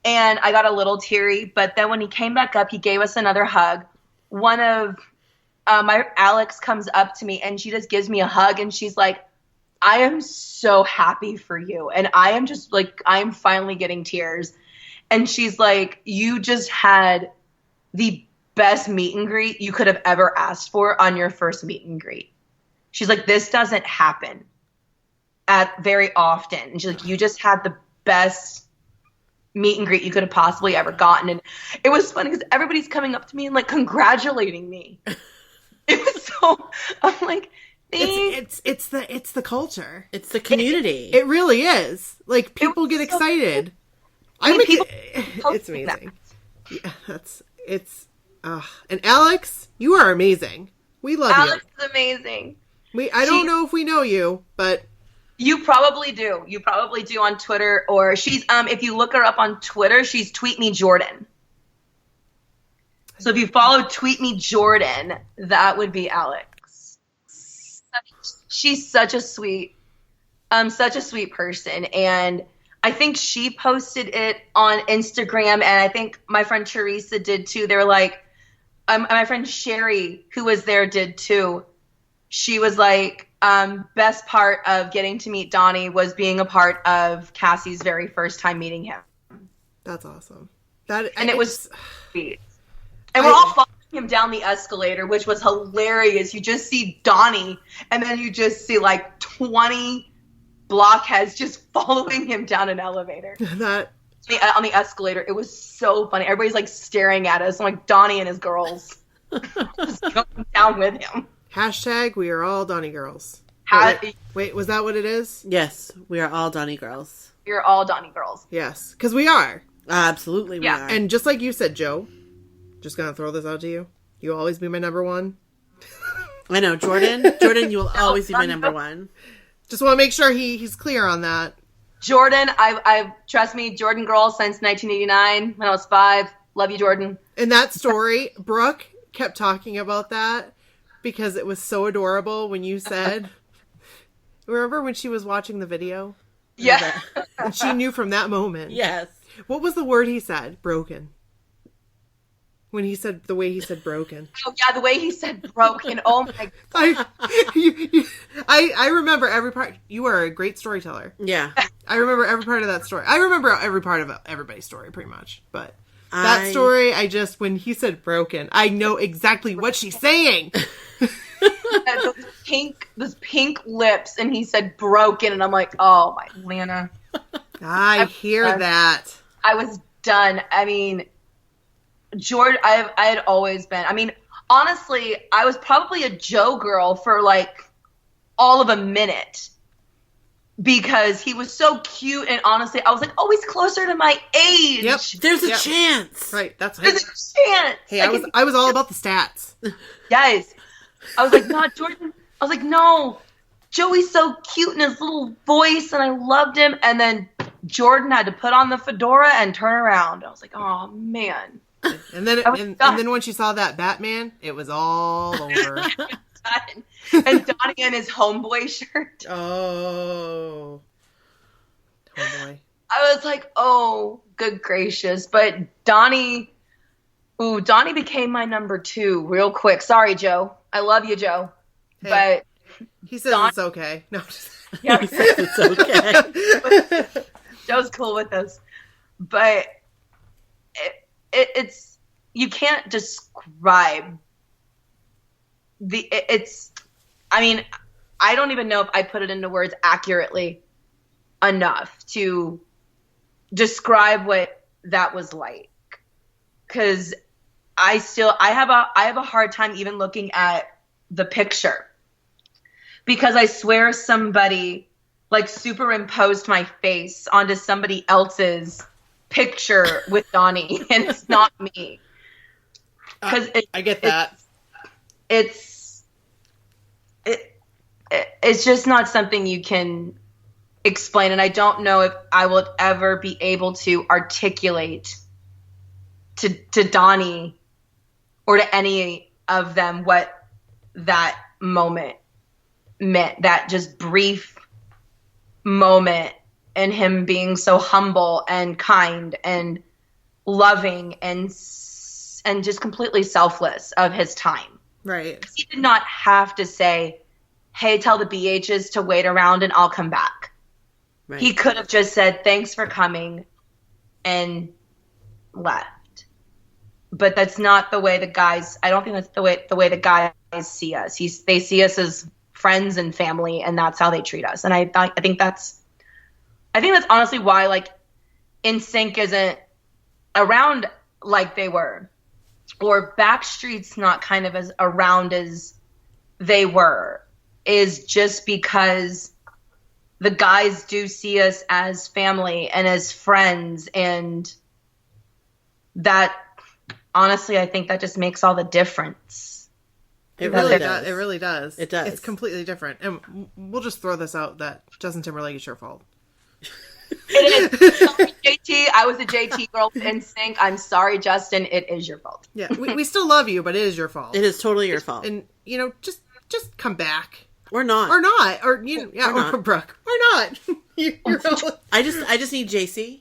[SPEAKER 3] and I got a little teary, but then when he came back up, he gave us another hug. One of my Alex comes up to me and she just gives me a hug, and she's like, I am so happy for you. And I am just like, I'm finally getting tears. And she's like, you just had the best meet and greet you could have ever asked for on your first meet and greet. She's like, this doesn't happen very often. And she's like, you just had the best meet and greet you could have possibly ever gotten. And it was funny because everybody's coming up to me and like congratulating me. It was so, I'm like,
[SPEAKER 1] it's the culture.
[SPEAKER 2] It's the community.
[SPEAKER 1] It really is. Like, people get excited. It's amazing. Yeah, and Alex, you are amazing. We love you.
[SPEAKER 3] Alex is amazing.
[SPEAKER 1] I don't know if we know you, but
[SPEAKER 3] you probably do. You probably do on Twitter, or she's if you look her up on Twitter, she's Tweet Me Jordan. So if you follow Tweet Me Jordan, that would be Alex. She's such a sweet person, and I think she posted it on Instagram, and I think my friend Teresa did too. They were like, my friend Sherry, who was there, did too. She was like, best part of getting to meet Donnie was being a part of Cassie's very first time meeting him.
[SPEAKER 1] That's awesome.
[SPEAKER 3] It was sweet. And we're all following him down the escalator, which was hilarious. You just see Donnie, and then you just see like 20 blockheads just following him down an elevator.
[SPEAKER 1] That
[SPEAKER 3] on the escalator. It was so funny. Everybody's like staring at us. I'm like, Donnie and his girls. Just going down with him.
[SPEAKER 2] Hashtag we are all Donnie girls. Wait, was that what it is?
[SPEAKER 1] Yes, we are all Donnie girls.
[SPEAKER 3] You're all Donnie girls.
[SPEAKER 2] Yes, because we are.
[SPEAKER 1] Absolutely, we are.
[SPEAKER 2] And just like you said, Joe, just gonna throw this out to you. You'll always be my number one.
[SPEAKER 1] I know, Jordan. Jordan, you will always be my number one.
[SPEAKER 2] Just want to make sure he's clear on that.
[SPEAKER 3] Jordan, I've trust me, Jordan girl since 1989 when I was 5. Love you, Jordan.
[SPEAKER 2] In that story, Brooke kept talking about that because it was so adorable when you said, remember when she was watching the video?
[SPEAKER 3] Yeah.
[SPEAKER 2] And she knew from that moment.
[SPEAKER 1] Yes.
[SPEAKER 2] What was the word he said? Broken. When he said, the way he said broken.
[SPEAKER 3] Oh, yeah, the way he said broken. Oh, my God.
[SPEAKER 2] I remember every part. You are a great storyteller.
[SPEAKER 1] Yeah.
[SPEAKER 2] I remember every part of that story. I remember every part of everybody's story, pretty much. But that story, when he said broken, I know exactly what she's saying.
[SPEAKER 3] Those pink lips, and he said broken, and I'm like, oh, my Lana.
[SPEAKER 2] I hear that.
[SPEAKER 3] I was done. I mean, George, I had always been. I mean, honestly, I was probably a Joe girl for like all of a minute because he was so cute, and honestly, I was like, oh, he's closer to my age.
[SPEAKER 2] Yep.
[SPEAKER 1] There's a chance.
[SPEAKER 2] Right. That's
[SPEAKER 3] There's a chance.
[SPEAKER 2] Hey, I was all about the stats.
[SPEAKER 3] Yes. I was like, not Jordan. I was like, no, Joey's so cute in his little voice, and I loved him. And then Jordan had to put on the fedora and turn around. I was like, oh man.
[SPEAKER 2] And then when she saw that Batman, it was all over.
[SPEAKER 3] And Donnie in his homeboy shirt.
[SPEAKER 2] Oh, homeboy.
[SPEAKER 3] I was like, oh, good gracious. But Donnie became my number 2 real quick. Sorry, Joe. I love you, Joe.
[SPEAKER 2] Hey, but he says it's okay. No,
[SPEAKER 3] yeah,
[SPEAKER 1] he says it's okay.
[SPEAKER 3] Joe's cool with us. But it's you can't describe I mean, I don't even know if I put it into words accurately enough to describe what that was like. Cause I have a hard time even looking at the picture because I swear somebody like superimposed my face onto somebody else's picture with Donnie, and it's not me. Because
[SPEAKER 2] I get that.
[SPEAKER 3] It's just not something you can explain, and I don't know if I will ever be able to articulate to Donnie or to any of them what that moment meant. That just brief moment and him being so humble and kind and loving and just completely selfless of his time.
[SPEAKER 2] Right.
[SPEAKER 3] He did not have to say, hey, tell the BHs to wait around and I'll come back. Right. He could have just said, thanks for coming and left. But that's not the way the guys, I don't think that's the way the guys see us. They see us as friends and family, and that's how they treat us. And I think that's honestly why like NSYNC isn't around like they were, or Backstreet's not kind of as around as they were, is just because the guys do see us as family and as friends, and that honestly I think that just makes all the difference.
[SPEAKER 2] It really does. It really does.
[SPEAKER 1] It does.
[SPEAKER 2] It's completely different. And we'll just throw this out that Justin Timberlake is your fault.
[SPEAKER 3] It is. Sorry, JT. I was a JT girl in sync. I'm sorry, Justin. It is your fault.
[SPEAKER 2] Yeah, we still love you, but it is your fault.
[SPEAKER 1] It is totally your fault.
[SPEAKER 2] And just come back.
[SPEAKER 1] Or not.
[SPEAKER 2] Or Brooke. Or not.
[SPEAKER 1] I just need JC.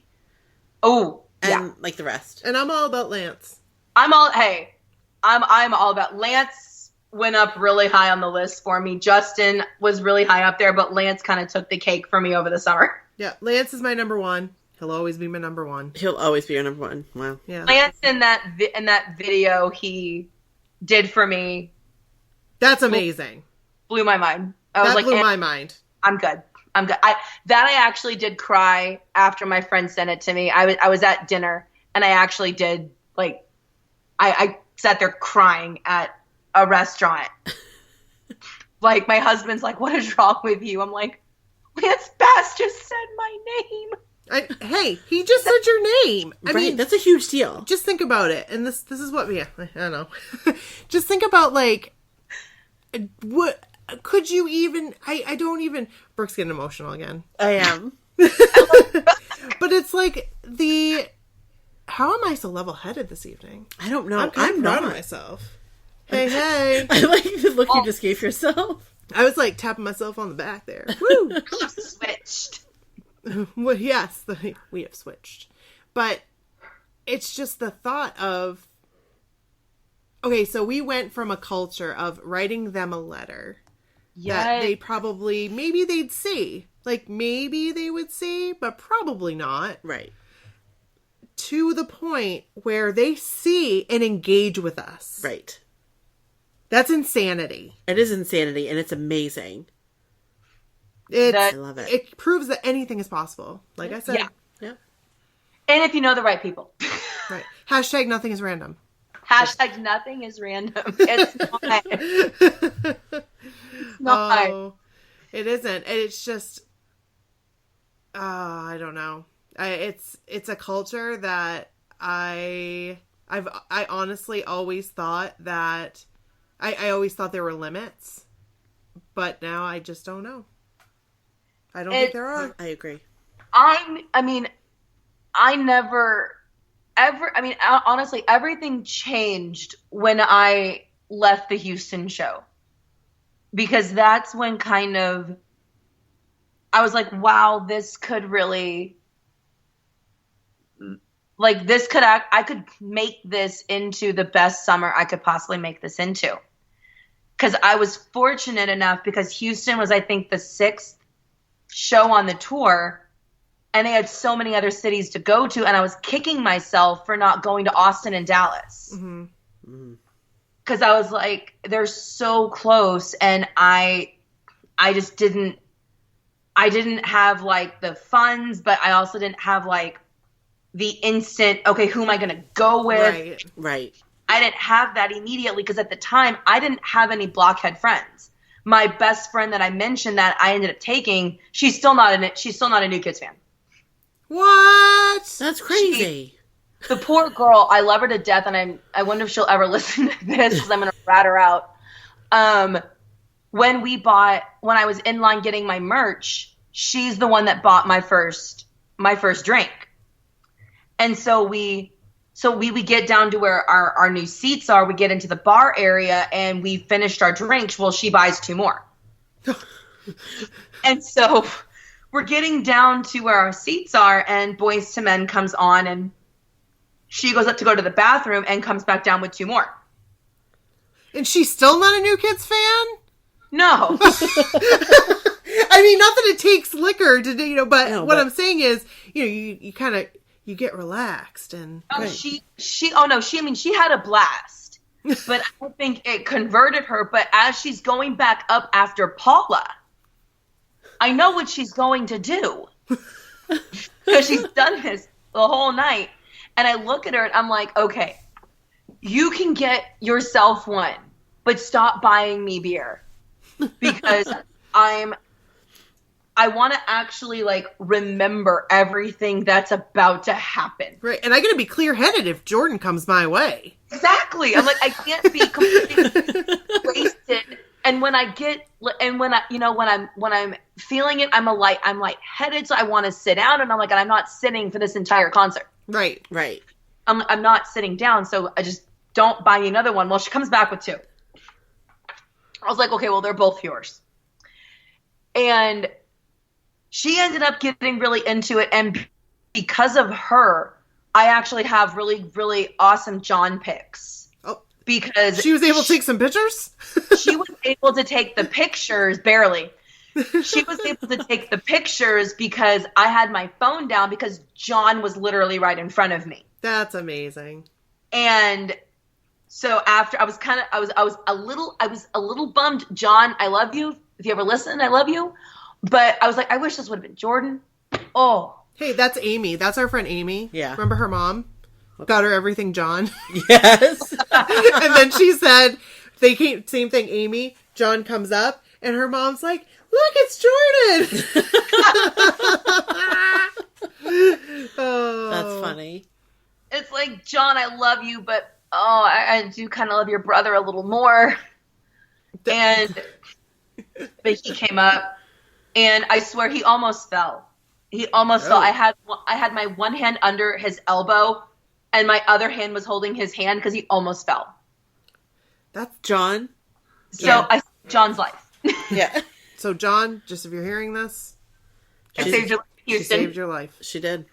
[SPEAKER 3] Oh,
[SPEAKER 1] and like the rest.
[SPEAKER 2] And I'm all about Lance.
[SPEAKER 3] I'm all about Lance. Went up really high on the list for me. Justin was really high up there, but Lance kind of took the cake for me over the summer.
[SPEAKER 2] Yeah, Lance is my number 1. He'll always be my number 1.
[SPEAKER 1] He'll always be your number 1. Wow.
[SPEAKER 3] Yeah. Lance in that video he did for me.
[SPEAKER 2] That's amazing.
[SPEAKER 3] Blew my mind. I was like,
[SPEAKER 2] blew my mind.
[SPEAKER 3] I'm good. I'm good. I actually did cry after my friend sent it to me. I was at dinner and I actually did, like, I sat there crying at a restaurant. Like, my husband's like, what is wrong with you? I'm like, Lance Bass just said my name.
[SPEAKER 2] Hey, he just said your name. I mean,
[SPEAKER 1] that's a huge deal.
[SPEAKER 2] Just think about it. And this is what I don't know. Just think about, like, what could you even, I don't even, Brooke's getting emotional again.
[SPEAKER 1] I am.
[SPEAKER 2] But it's like how am I so level-headed this evening?
[SPEAKER 1] I don't know.
[SPEAKER 2] I'm proud of myself. Hey.
[SPEAKER 1] I like the look you just gave yourself.
[SPEAKER 2] I was like tapping myself on the back there. Woo!
[SPEAKER 3] Switched.
[SPEAKER 2] Well, yes, we have switched. But it's just the thought of, okay, so we went from a culture of writing them a letter that they probably, maybe they'd see. Like, maybe they would see, but probably not.
[SPEAKER 1] Right.
[SPEAKER 2] To the point where they see and engage with us.
[SPEAKER 1] Right.
[SPEAKER 2] That's insanity.
[SPEAKER 1] It is insanity, and it's amazing.
[SPEAKER 2] I
[SPEAKER 1] love it.
[SPEAKER 2] It proves that anything is possible. Like I said.
[SPEAKER 1] Yeah.
[SPEAKER 3] And if you know the right people.
[SPEAKER 2] Right. Hashtag nothing is random.
[SPEAKER 3] Hashtag nothing is random. It's not. It's not.
[SPEAKER 2] Oh, it isn't. It's just, I don't know. It's a culture that I honestly always thought that, I always thought there were limits, but now I just don't know. I don't think there are.
[SPEAKER 1] I agree.
[SPEAKER 3] Honestly, everything changed when I left the Houston show. Because that's when kind of, I was like, wow, this could really, like, I could make this into the best summer I could possibly make this into. Because I was fortunate enough, because Houston was, I think, the 6th show on the tour, and they had so many other cities to go to, and I was kicking myself for not going to Austin and Dallas.
[SPEAKER 2] Mm-hmm.
[SPEAKER 1] Mm.
[SPEAKER 3] Because I was like, they're so close, and I didn't have, like, the funds, but I also didn't have, like, the instant, okay, who am I going to go with?
[SPEAKER 1] Right.
[SPEAKER 3] I didn't have that immediately, because at the time, I didn't have any blockhead friends. My best friend that I mentioned that I ended up taking, she's still not a New Kids fan.
[SPEAKER 2] What?
[SPEAKER 1] That's crazy.
[SPEAKER 3] The poor girl, I love her to death, and I wonder if she'll ever listen to this, because I'm going to rat her out. When I was in line getting my merch, she's the one that bought my first drink. And so we get down to where our new seats are, we get into the bar area, and we finished our drinks. Well, she buys 2 more. And so we're getting down to where our seats are, and Boys to Men comes on, and she goes up to go to the bathroom and comes back down with 2 more.
[SPEAKER 2] And she's still not a New Kids fan?
[SPEAKER 3] No.
[SPEAKER 2] I mean, not that it takes liquor to, but what I'm saying is, you kind of, you get relaxed and.
[SPEAKER 3] Oh, she had a blast, but I think it converted her. But as she's going back up after Paula, I know what she's going to do, because she's done this the whole night. And I look at her and I'm like, okay, you can get yourself one, but stop buying me beer, because I want to actually, like, remember everything that's about to happen.
[SPEAKER 2] Right. And I got to be clear-headed if Jordan comes my way.
[SPEAKER 3] Exactly. I'm like, I can't be completely wasted. And when I'm feeling it, I'm lightheaded, so I want to sit down, and I'm not sitting for this entire concert.
[SPEAKER 2] Right.
[SPEAKER 3] I'm not sitting down, so I just don't buy another one. Well, she comes back with 2. I was like, okay, well, they're both yours. And she ended up getting really into it, and because of her, I actually have really, really awesome John pics.
[SPEAKER 2] Oh,
[SPEAKER 3] because
[SPEAKER 2] she was able to take some pictures?
[SPEAKER 3] She was able to take the pictures, barely. She was able to take the pictures because I had my phone down, because John was literally right in front of me.
[SPEAKER 2] That's amazing.
[SPEAKER 3] And so after, I was a little bummed. John, I love you. If you ever listen, I love you. But I was like, I wish this would have been Jordan. Oh.
[SPEAKER 2] Hey, that's Amy. That's our friend Amy.
[SPEAKER 1] Yeah.
[SPEAKER 2] Remember her mom? Got her everything John.
[SPEAKER 1] Yes.
[SPEAKER 2] And then she said, they came, same thing, Amy. John comes up, and her mom's like, look, it's Jordan. Oh.
[SPEAKER 1] That's funny.
[SPEAKER 3] It's like, John, I love you, but I do kind of love your brother a little more. But he came up, and I swear he almost fell. He almost fell. I had my one hand under his elbow, and my other hand was holding his hand because he almost fell.
[SPEAKER 1] That's John.
[SPEAKER 3] So I saved John's life.
[SPEAKER 1] Yeah.
[SPEAKER 2] So John, just if you're hearing this,
[SPEAKER 3] I saved your life in Houston.
[SPEAKER 2] She saved your life.
[SPEAKER 1] She did.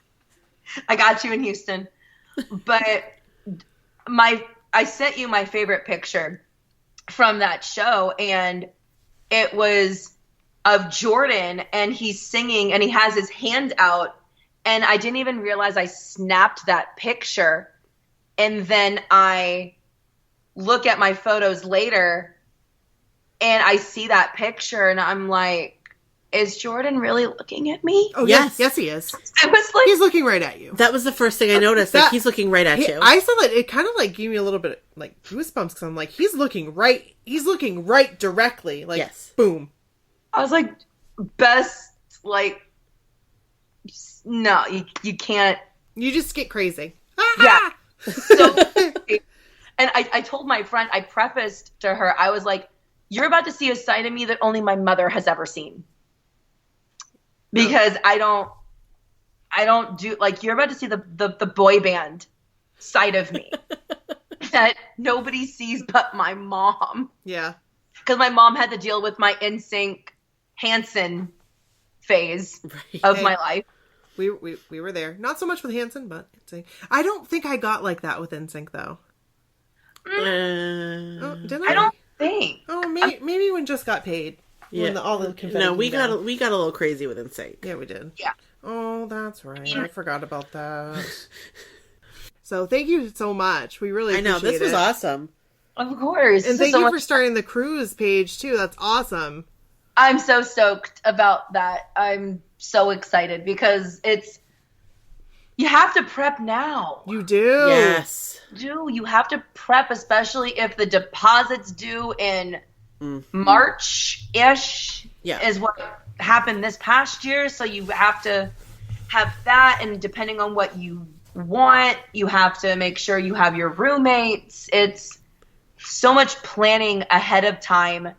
[SPEAKER 3] I got you in Houston. But I sent you my favorite picture from that show, and it was of Jordan, and he's singing, and he has his hand out, and I didn't even realize I snapped that picture. And then I look at my photos later, and I see that picture, and I'm like, is Jordan really looking at me?
[SPEAKER 2] Oh,
[SPEAKER 1] Yes.
[SPEAKER 2] yes, he is.
[SPEAKER 3] I was like,
[SPEAKER 2] He's looking right at you.
[SPEAKER 1] That was the first thing I noticed. Like, he's looking right at you.
[SPEAKER 2] I saw that. It kind of like gave me a little bit like goosebumps because I'm like, he's looking right directly. Like,
[SPEAKER 1] Yes.
[SPEAKER 2] boom.
[SPEAKER 3] I was like, best, like, no, you can't.
[SPEAKER 2] You just get crazy.
[SPEAKER 3] Yeah. So, and I told my friend, I prefaced to her, I was like, you're about to see a side of me that only my mother has ever seen. Because I don't do, like, you're about to see the boy band side of me that nobody sees but my mom.
[SPEAKER 2] Yeah.
[SPEAKER 3] Because my mom had to deal with my NSYNC Hanson phase of my life.
[SPEAKER 2] We were there. Not so much with Hanson, but NSYNC. I don't think I got like that with NSYNC though. Oh, didn't I?
[SPEAKER 3] I don't think.
[SPEAKER 2] Oh, maybe when Just Got Paid.
[SPEAKER 1] Yeah.
[SPEAKER 2] When all the confetti
[SPEAKER 1] No, we
[SPEAKER 2] came down.
[SPEAKER 1] got a little crazy with NSYNC.
[SPEAKER 2] Yeah, we did.
[SPEAKER 3] Yeah.
[SPEAKER 2] Oh, that's right. I forgot about that. So thank you so much. We really appreciate
[SPEAKER 1] this was
[SPEAKER 2] it.
[SPEAKER 1] awesome.
[SPEAKER 3] Of course.
[SPEAKER 2] And thank you for starting the cruise page too. That's awesome.
[SPEAKER 3] I'm so stoked about that. I'm so excited because you have to prep now.
[SPEAKER 2] You do.
[SPEAKER 1] Yes.
[SPEAKER 3] You have to prep, especially if the deposit's due in March-ish.
[SPEAKER 1] Yeah.
[SPEAKER 3] Is what happened this past year. So you have to have that, and depending on what you want, you have to make sure you have your roommates. It's so much planning ahead of time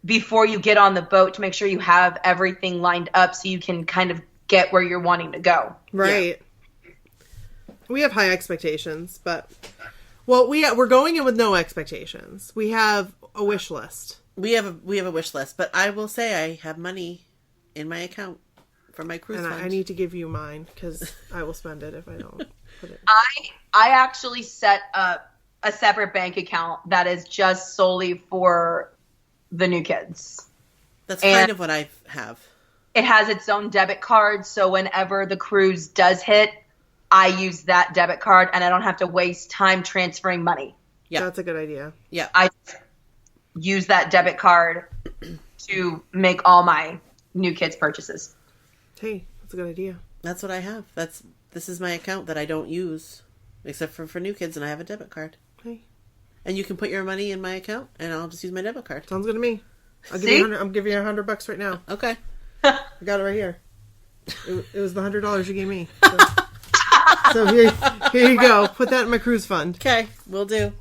[SPEAKER 3] before you get on the boat to make sure you have everything lined up so you can kind of get where you're wanting to go.
[SPEAKER 2] Right. Yeah. We have high expectations, but we're going in with no expectations. We have a wish list.
[SPEAKER 1] We have a wish list, but I will say I have money in my account for my cruise
[SPEAKER 2] And
[SPEAKER 1] fund.
[SPEAKER 2] I need to give you mine because I will spend it if I don't put it.
[SPEAKER 3] I actually set up a separate bank account that is just solely for the new kids.
[SPEAKER 1] That's kind of what I have.
[SPEAKER 3] It has its own debit card, so whenever the cruise does hit, I use that debit card, and I don't have to waste time transferring money.
[SPEAKER 1] Yeah.
[SPEAKER 2] That's a good idea.
[SPEAKER 1] Yeah.
[SPEAKER 3] I use that debit card to make all my new kids purchases.
[SPEAKER 2] Hey, that's a good idea.
[SPEAKER 1] That's what I have. This is my account that I don't use except for new kids, and I have a debit card.
[SPEAKER 2] Hey.
[SPEAKER 1] And you can put your money in my account, and I'll just use my debit card.
[SPEAKER 2] Sounds good to me. I'll give you $100 right now.
[SPEAKER 1] Okay.
[SPEAKER 2] I got it right here. It was the $100 you gave me. So here you go. Put that in my cruise fund.
[SPEAKER 1] Okay, will do.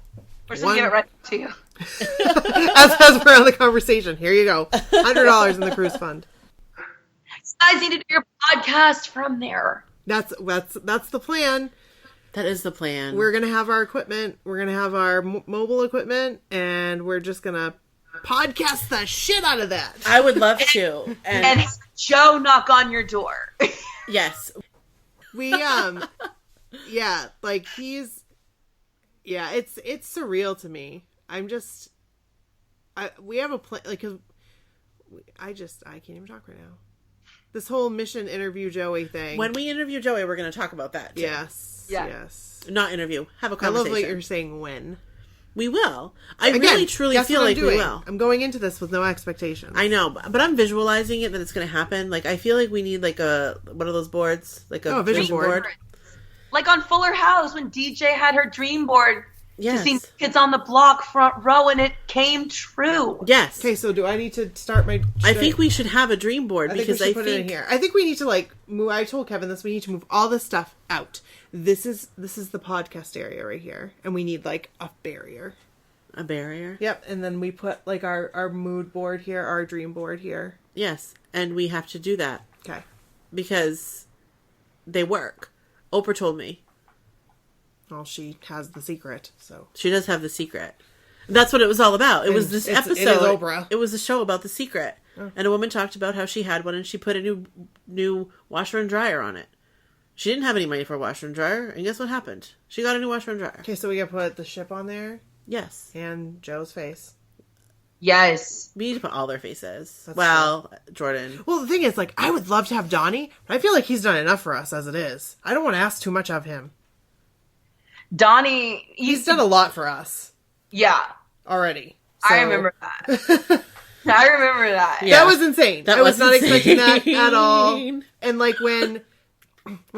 [SPEAKER 3] We're just going to give it right to you.
[SPEAKER 2] as we're on the conversation, here you go. $100 in the cruise fund.
[SPEAKER 3] You guys need to do your podcast from there.
[SPEAKER 2] That's the plan.
[SPEAKER 1] That is the plan.
[SPEAKER 2] We're gonna have our equipment. We're gonna have our mobile equipment, and we're just gonna podcast the shit out of that.
[SPEAKER 1] I would love to.
[SPEAKER 3] And have Joe knock on your door.
[SPEAKER 1] Yes.
[SPEAKER 2] We yeah, like it's surreal to me. We have a plan, like, 'cause I can't even talk right now. This whole mission interview Joey thing.
[SPEAKER 1] When we interview Joey, we're going to talk about that too.
[SPEAKER 2] Yes.
[SPEAKER 3] Yeah.
[SPEAKER 2] Yes.
[SPEAKER 1] Not interview. Have a
[SPEAKER 2] I
[SPEAKER 1] conversation.
[SPEAKER 2] love what you're saying when.
[SPEAKER 1] We will. I really, truly
[SPEAKER 2] guess
[SPEAKER 1] feel
[SPEAKER 2] what I'm
[SPEAKER 1] like we
[SPEAKER 2] doing?
[SPEAKER 1] will.
[SPEAKER 2] I'm going into this with no expectations.
[SPEAKER 1] I know, but I'm visualizing it that it's going to happen. Like, I feel like we need, like, one of those boards. Like a
[SPEAKER 2] vision board.
[SPEAKER 3] Like on Fuller House when DJ had her dream board
[SPEAKER 1] Yes.
[SPEAKER 3] to see Kids on the Block front row, and it came true.
[SPEAKER 1] Yes.
[SPEAKER 2] Okay, so do I need to start my...
[SPEAKER 1] I think we should have a dream board because I
[SPEAKER 2] put it in here. I think we need to, like, move... I told Kevin this. We need to move all this stuff out. This is the podcast area right here. And we need, like, a barrier.
[SPEAKER 1] A barrier?
[SPEAKER 2] Yep, and then we put, like, our mood board here, our dream board here.
[SPEAKER 1] Yes, and we have to do that.
[SPEAKER 2] Okay.
[SPEAKER 1] Because they work. Oprah told me.
[SPEAKER 2] Well, she has the secret, so...
[SPEAKER 1] She does have the secret. That's what it was all about. It was this episode.
[SPEAKER 2] It is Oprah.
[SPEAKER 1] It was a show about the secret. Oh. And a woman talked about how she had one and she put a new washer and dryer on it. She didn't have any money for a washer and dryer, and guess what happened? She got a new washer and dryer.
[SPEAKER 2] Okay, so we gotta put the ship on there?
[SPEAKER 1] Yes.
[SPEAKER 2] And Joe's face.
[SPEAKER 3] Yes.
[SPEAKER 1] We need to put all their faces.
[SPEAKER 2] That's
[SPEAKER 1] true. Jordan.
[SPEAKER 2] Well, the thing is, like, I would love to have Donnie, but I feel like he's done enough for us as it is. I don't want to ask too much of him.
[SPEAKER 3] Donnie...
[SPEAKER 2] He's done a lot for us.
[SPEAKER 3] Yeah.
[SPEAKER 2] Already. So.
[SPEAKER 3] I remember that. I remember that.
[SPEAKER 2] Yeah. That was insane. I was not expecting that at all. And, like, when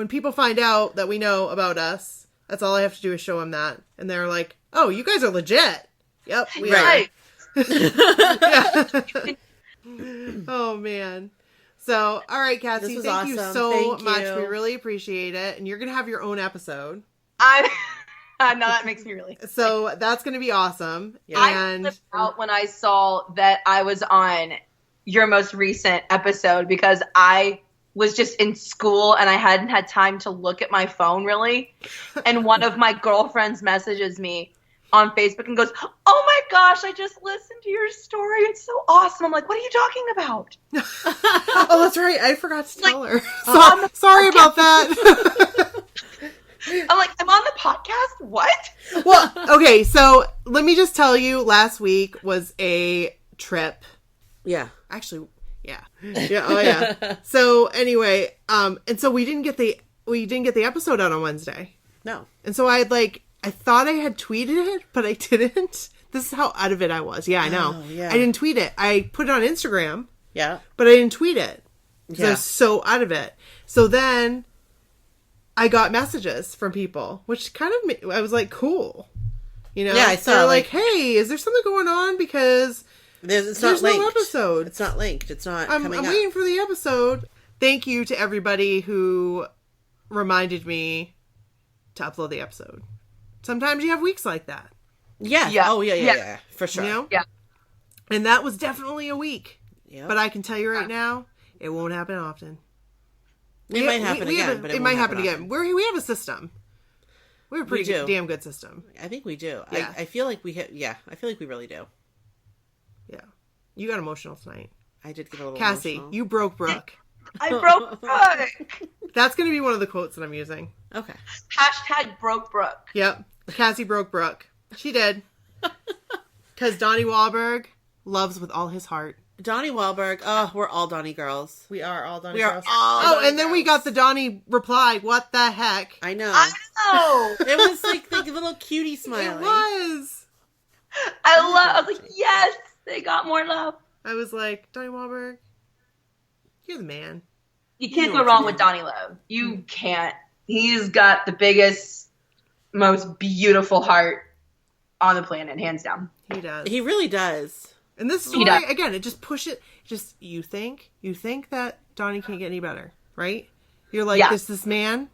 [SPEAKER 2] people find out that we know about us, that's all I have to do is show them that. And they're like, oh, you guys are legit. Yep, we are. Oh, man. So, all right, Cassie, thank you so much. We really appreciate it. And you're going to have your own episode.
[SPEAKER 3] I know that makes me really excited.
[SPEAKER 2] So that's going to be awesome.
[SPEAKER 3] Yeah. I flipped out when I saw that I was on your most recent episode because I was just in school and I hadn't had time to look at my phone really. And one of my girlfriends messages me on Facebook and goes, oh my gosh, I just listened to your story. It's so awesome. I'm like, what are you talking about?
[SPEAKER 2] Oh, that's right. I forgot to tell her. Sorry about that.
[SPEAKER 3] I'm like, I'm on the podcast? What?
[SPEAKER 2] Well, okay, so let me just tell you, last week was a trip.
[SPEAKER 1] Yeah.
[SPEAKER 2] Actually, yeah. Yeah, oh yeah. So anyway, and so we didn't get the episode out on Wednesday.
[SPEAKER 1] No.
[SPEAKER 2] And so I thought I had tweeted it, but I didn't. This is how out of it I was. Yeah, I know.
[SPEAKER 1] Oh, yeah.
[SPEAKER 2] I didn't tweet it. I put it on Instagram.
[SPEAKER 1] Yeah.
[SPEAKER 2] But I didn't tweet it.
[SPEAKER 1] Yeah.
[SPEAKER 2] I was so out of it. So then I got messages from people, which kind of, I was like, cool. You know?
[SPEAKER 1] Yeah, I saw.
[SPEAKER 2] They're like, hey, is there something going on? Because
[SPEAKER 1] there's
[SPEAKER 2] no
[SPEAKER 1] linked.
[SPEAKER 2] episode.
[SPEAKER 1] It's not linked. It's not
[SPEAKER 2] I'm
[SPEAKER 1] coming up.
[SPEAKER 2] waiting for the episode. Thank you to everybody who reminded me to upload the episode. Sometimes you have weeks like that.
[SPEAKER 1] Yeah.
[SPEAKER 3] Yeah.
[SPEAKER 1] Oh, yeah. For sure.
[SPEAKER 2] You know?
[SPEAKER 3] Yeah.
[SPEAKER 2] And that was definitely a week.
[SPEAKER 1] Yep.
[SPEAKER 2] But I can tell you right now, it won't happen often.
[SPEAKER 1] It might happen again, but it
[SPEAKER 2] might
[SPEAKER 1] won't
[SPEAKER 2] happen again.
[SPEAKER 1] often.
[SPEAKER 2] We have a system. We have a pretty damn good system.
[SPEAKER 1] I think we do.
[SPEAKER 2] Yeah.
[SPEAKER 1] I feel like we I feel like we really do.
[SPEAKER 2] Yeah. You got emotional tonight.
[SPEAKER 1] I did get a little
[SPEAKER 2] Cassie,
[SPEAKER 1] emotional.
[SPEAKER 2] you broke Brooke.
[SPEAKER 3] I broke Brooke.
[SPEAKER 2] That's going to be one of the quotes that I'm using.
[SPEAKER 1] Okay.
[SPEAKER 3] Hashtag broke Brooke.
[SPEAKER 2] Yep. Cassie broke Brooke. She did. Because Donnie Wahlberg loves with all his heart.
[SPEAKER 1] Donnie Wahlberg. Oh, we're all Donnie girls.
[SPEAKER 2] We are all Donnie
[SPEAKER 1] We are
[SPEAKER 2] girls.
[SPEAKER 1] all
[SPEAKER 2] Oh,
[SPEAKER 1] Donnie
[SPEAKER 2] and then we
[SPEAKER 1] girls.
[SPEAKER 2] got the Donnie reply. What the heck?
[SPEAKER 1] I know.
[SPEAKER 3] I know.
[SPEAKER 1] It was like the little cutie smiling.
[SPEAKER 2] It was.
[SPEAKER 3] I was like, yes, they got more love.
[SPEAKER 2] I was like, Donnie Wahlberg, you're the man.
[SPEAKER 3] You can't go wrong with Donnie Love. You can't. He's got the biggest, most beautiful heart on the planet, hands down.
[SPEAKER 2] He does.
[SPEAKER 1] He really does.
[SPEAKER 2] And this story, again, it just pushes, you think that Donnie can't get any better, right? You're like, this man,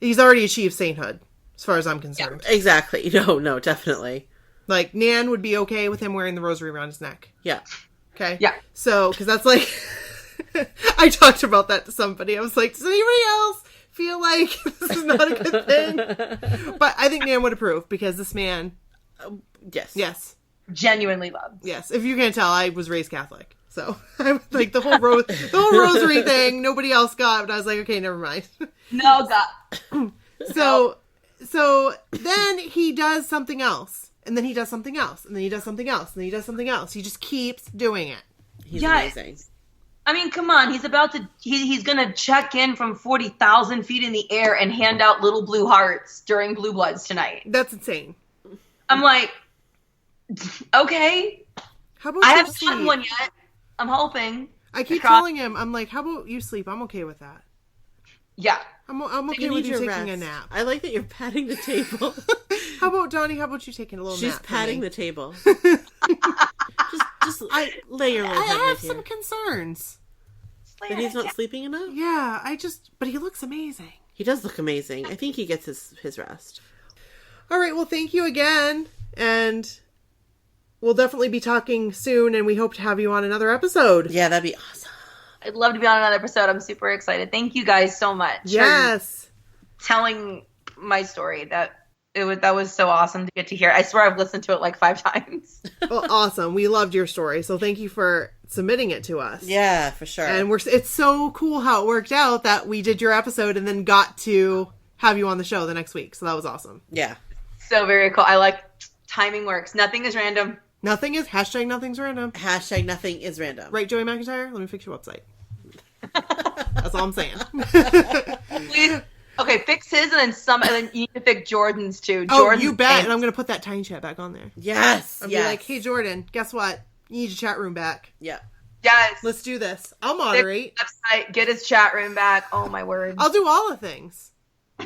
[SPEAKER 2] he's already achieved sainthood, as far as I'm concerned.
[SPEAKER 1] Yeah, exactly. No, definitely.
[SPEAKER 2] Like, Nan would be okay with him wearing the rosary around his neck.
[SPEAKER 1] Yeah.
[SPEAKER 2] Okay?
[SPEAKER 3] Yeah.
[SPEAKER 2] So, because that's like, I talked about that to somebody. I was like, does anybody else feel like this is not a good thing? But I think Nan would approve, because this man...
[SPEAKER 1] Yes.
[SPEAKER 2] Yes.
[SPEAKER 3] Genuinely loved.
[SPEAKER 2] Yes. If you can't tell, I was raised Catholic. So, I was like, the whole rosary thing, nobody else got, but I was like, okay, never mind.
[SPEAKER 3] No, God.
[SPEAKER 2] So then he does something else. And then he does something else. And then he does something else. And then he does something else. He just keeps doing it.
[SPEAKER 1] He's amazing.
[SPEAKER 3] I mean, come on. He's about to, he's going to check in from 40,000 feet in the air and hand out little blue hearts during Blue Bloods tonight.
[SPEAKER 2] That's insane.
[SPEAKER 3] I'm like, Okay.
[SPEAKER 2] How about
[SPEAKER 3] I
[SPEAKER 2] you
[SPEAKER 3] haven't
[SPEAKER 2] sleep?
[SPEAKER 3] gotten one yet. I'm hoping.
[SPEAKER 2] I keep telling him, I'm like, how about you sleep? I'm okay with that.
[SPEAKER 3] Yeah.
[SPEAKER 2] I'm okay
[SPEAKER 1] You
[SPEAKER 2] with
[SPEAKER 1] need
[SPEAKER 2] you
[SPEAKER 1] your
[SPEAKER 2] taking a
[SPEAKER 1] rest.
[SPEAKER 2] nap.
[SPEAKER 1] I like that you're patting the table.
[SPEAKER 2] How about Donnie? How about you taking a little
[SPEAKER 1] She's
[SPEAKER 2] nap?
[SPEAKER 1] patting
[SPEAKER 2] for me?
[SPEAKER 1] the table. just lay your little
[SPEAKER 2] I
[SPEAKER 1] head
[SPEAKER 2] have
[SPEAKER 1] right
[SPEAKER 2] some
[SPEAKER 1] here.
[SPEAKER 2] concerns.
[SPEAKER 1] That he's not sleeping enough?
[SPEAKER 2] Yeah, but he looks amazing.
[SPEAKER 1] He does look amazing. I think he gets his rest.
[SPEAKER 2] All right, well, thank you again, and we'll definitely be talking soon, and we hope to have you on another episode.
[SPEAKER 1] Yeah, that'd be awesome.
[SPEAKER 3] I'd love to be on another episode. I'm super excited. Thank you guys so much.
[SPEAKER 2] Yes.
[SPEAKER 3] For telling my story. That was so awesome to get to hear. I swear I've listened to it like 5 times.
[SPEAKER 2] Well, awesome. We loved your story, so thank you for submitting it to us.
[SPEAKER 1] Yeah, for sure.
[SPEAKER 2] And it's so cool how it worked out that we did your episode and then got to have you on the show the next week. So that was awesome.
[SPEAKER 1] Yeah.
[SPEAKER 3] So very cool. I like timing works. Nothing is random.
[SPEAKER 2] Nothing's random.
[SPEAKER 1] Hashtag nothing is random.
[SPEAKER 2] Right, Joey McIntyre? Let me fix your website. That's all I'm saying.
[SPEAKER 3] Please. Okay, fix his and then you need to fix Jordan's too.
[SPEAKER 2] Oh,
[SPEAKER 3] Jordan's
[SPEAKER 2] you bet.
[SPEAKER 3] name.
[SPEAKER 2] And I'm going to put that tiny chat back on there.
[SPEAKER 1] Yes.
[SPEAKER 2] I'll be like, hey, Jordan, guess what? You need your chat room back.
[SPEAKER 1] Yeah.
[SPEAKER 3] Yes.
[SPEAKER 2] Let's do this. I'll moderate.
[SPEAKER 3] Fix the website, get his chat room back. Oh my word.
[SPEAKER 2] I'll do all the things.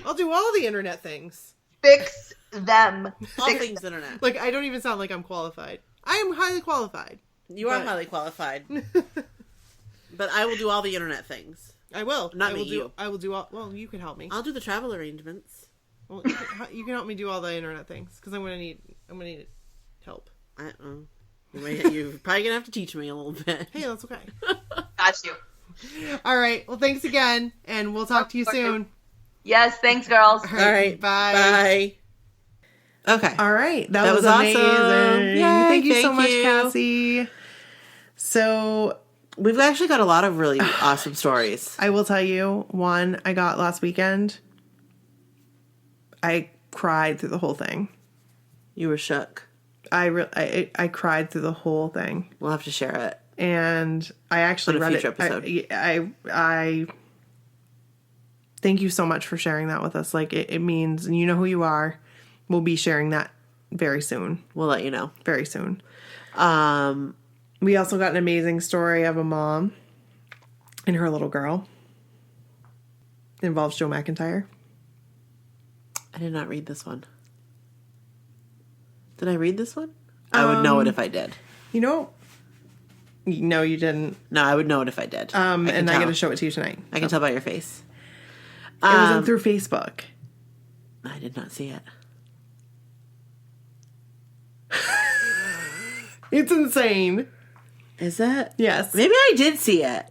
[SPEAKER 2] I'll do all the internet things.
[SPEAKER 3] Fix them.
[SPEAKER 1] All
[SPEAKER 3] Fix
[SPEAKER 1] things internet.
[SPEAKER 2] Like, I don't even sound like I'm qualified. I am highly qualified.
[SPEAKER 1] You are highly qualified. But I will do all the internet things.
[SPEAKER 2] I will.
[SPEAKER 1] Not
[SPEAKER 2] I will
[SPEAKER 1] me,
[SPEAKER 2] do,
[SPEAKER 1] you.
[SPEAKER 2] I will do all. Well, you can help me.
[SPEAKER 1] I'll do the travel arrangements.
[SPEAKER 2] Well, you can help me do all the internet things because I'm gonna need help.
[SPEAKER 1] You're probably gonna have to teach me a little bit.
[SPEAKER 2] Hey, that's okay.
[SPEAKER 3] Got you.
[SPEAKER 2] All right. Well, thanks again, and we'll talk to you soon.
[SPEAKER 3] Yes, thanks, girls.
[SPEAKER 2] All right. Bye.
[SPEAKER 1] Okay.
[SPEAKER 2] All right. That was
[SPEAKER 1] awesome.
[SPEAKER 2] amazing.
[SPEAKER 1] Yay,
[SPEAKER 2] thank you so
[SPEAKER 1] thank
[SPEAKER 2] much,
[SPEAKER 1] you.
[SPEAKER 2] Cassie. So
[SPEAKER 1] We've actually got a lot of really awesome stories.
[SPEAKER 2] I will tell you one I got last weekend. I cried through the whole thing.
[SPEAKER 1] You were shook.
[SPEAKER 2] I cried through the whole thing.
[SPEAKER 1] We'll have to share it.
[SPEAKER 2] And I actually
[SPEAKER 1] On a
[SPEAKER 2] read
[SPEAKER 1] future
[SPEAKER 2] it.
[SPEAKER 1] episode.
[SPEAKER 2] I thank you so much for sharing that with us. Like it means, and you know who you are. We'll be sharing that very soon.
[SPEAKER 1] We'll let you know.
[SPEAKER 2] Very soon. We also got an amazing story of a mom and her little girl. It involves Joe McIntyre.
[SPEAKER 1] I did not read this one. Did I read this one? I would know it if I did.
[SPEAKER 2] You know, no, you didn't.
[SPEAKER 1] No, I would know it if I did.
[SPEAKER 2] And I
[SPEAKER 1] tell.
[SPEAKER 2] got to show it to you tonight.
[SPEAKER 1] I can tell by your face.
[SPEAKER 2] It was through Facebook.
[SPEAKER 1] I did not see it.
[SPEAKER 2] It's insane.
[SPEAKER 1] Is it?
[SPEAKER 2] Yes.
[SPEAKER 1] Maybe I did see it.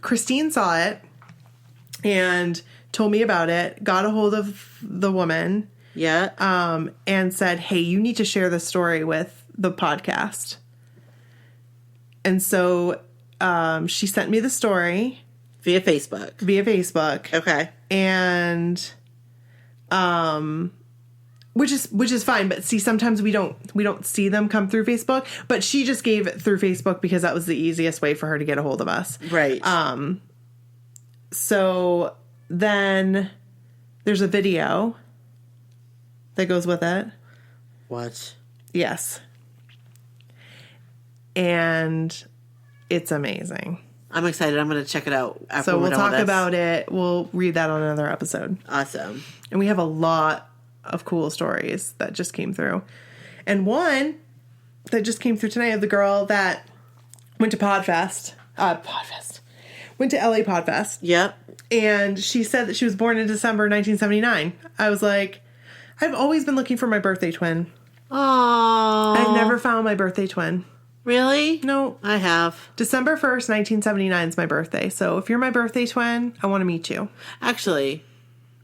[SPEAKER 2] Christine saw it and told me about it, got a hold of the woman,
[SPEAKER 1] Yeah.
[SPEAKER 2] and said, hey, you need to share this story with the podcast. And so she sent me the story
[SPEAKER 1] Via Facebook. Okay.
[SPEAKER 2] and which is fine, but see, sometimes we don't see them come through Facebook, but she just gave it through Facebook because that was the easiest way for her to get a hold of us.
[SPEAKER 1] Right.
[SPEAKER 2] So then there's a video that goes with it.
[SPEAKER 1] What?
[SPEAKER 2] Yes. And it's amazing.
[SPEAKER 1] I'm excited. I'm going to check it out after
[SPEAKER 2] So
[SPEAKER 1] we're
[SPEAKER 2] we'll
[SPEAKER 1] done with
[SPEAKER 2] talk
[SPEAKER 1] this.
[SPEAKER 2] about it. We'll read that on another episode.
[SPEAKER 1] Awesome.
[SPEAKER 2] And we have a lot of cool stories that just came through. And one that just came through tonight of the girl that went to went to LA Podfest.
[SPEAKER 1] Yep.
[SPEAKER 2] And she said that she was born in December 1979. I was like, I've always been looking for my birthday twin.
[SPEAKER 1] Oh.
[SPEAKER 2] I've never found my birthday twin.
[SPEAKER 1] Really?
[SPEAKER 2] No.
[SPEAKER 1] I have.
[SPEAKER 2] December 1st, 1979 is my birthday. So if you're my birthday twin, I want to meet you.
[SPEAKER 1] Actually,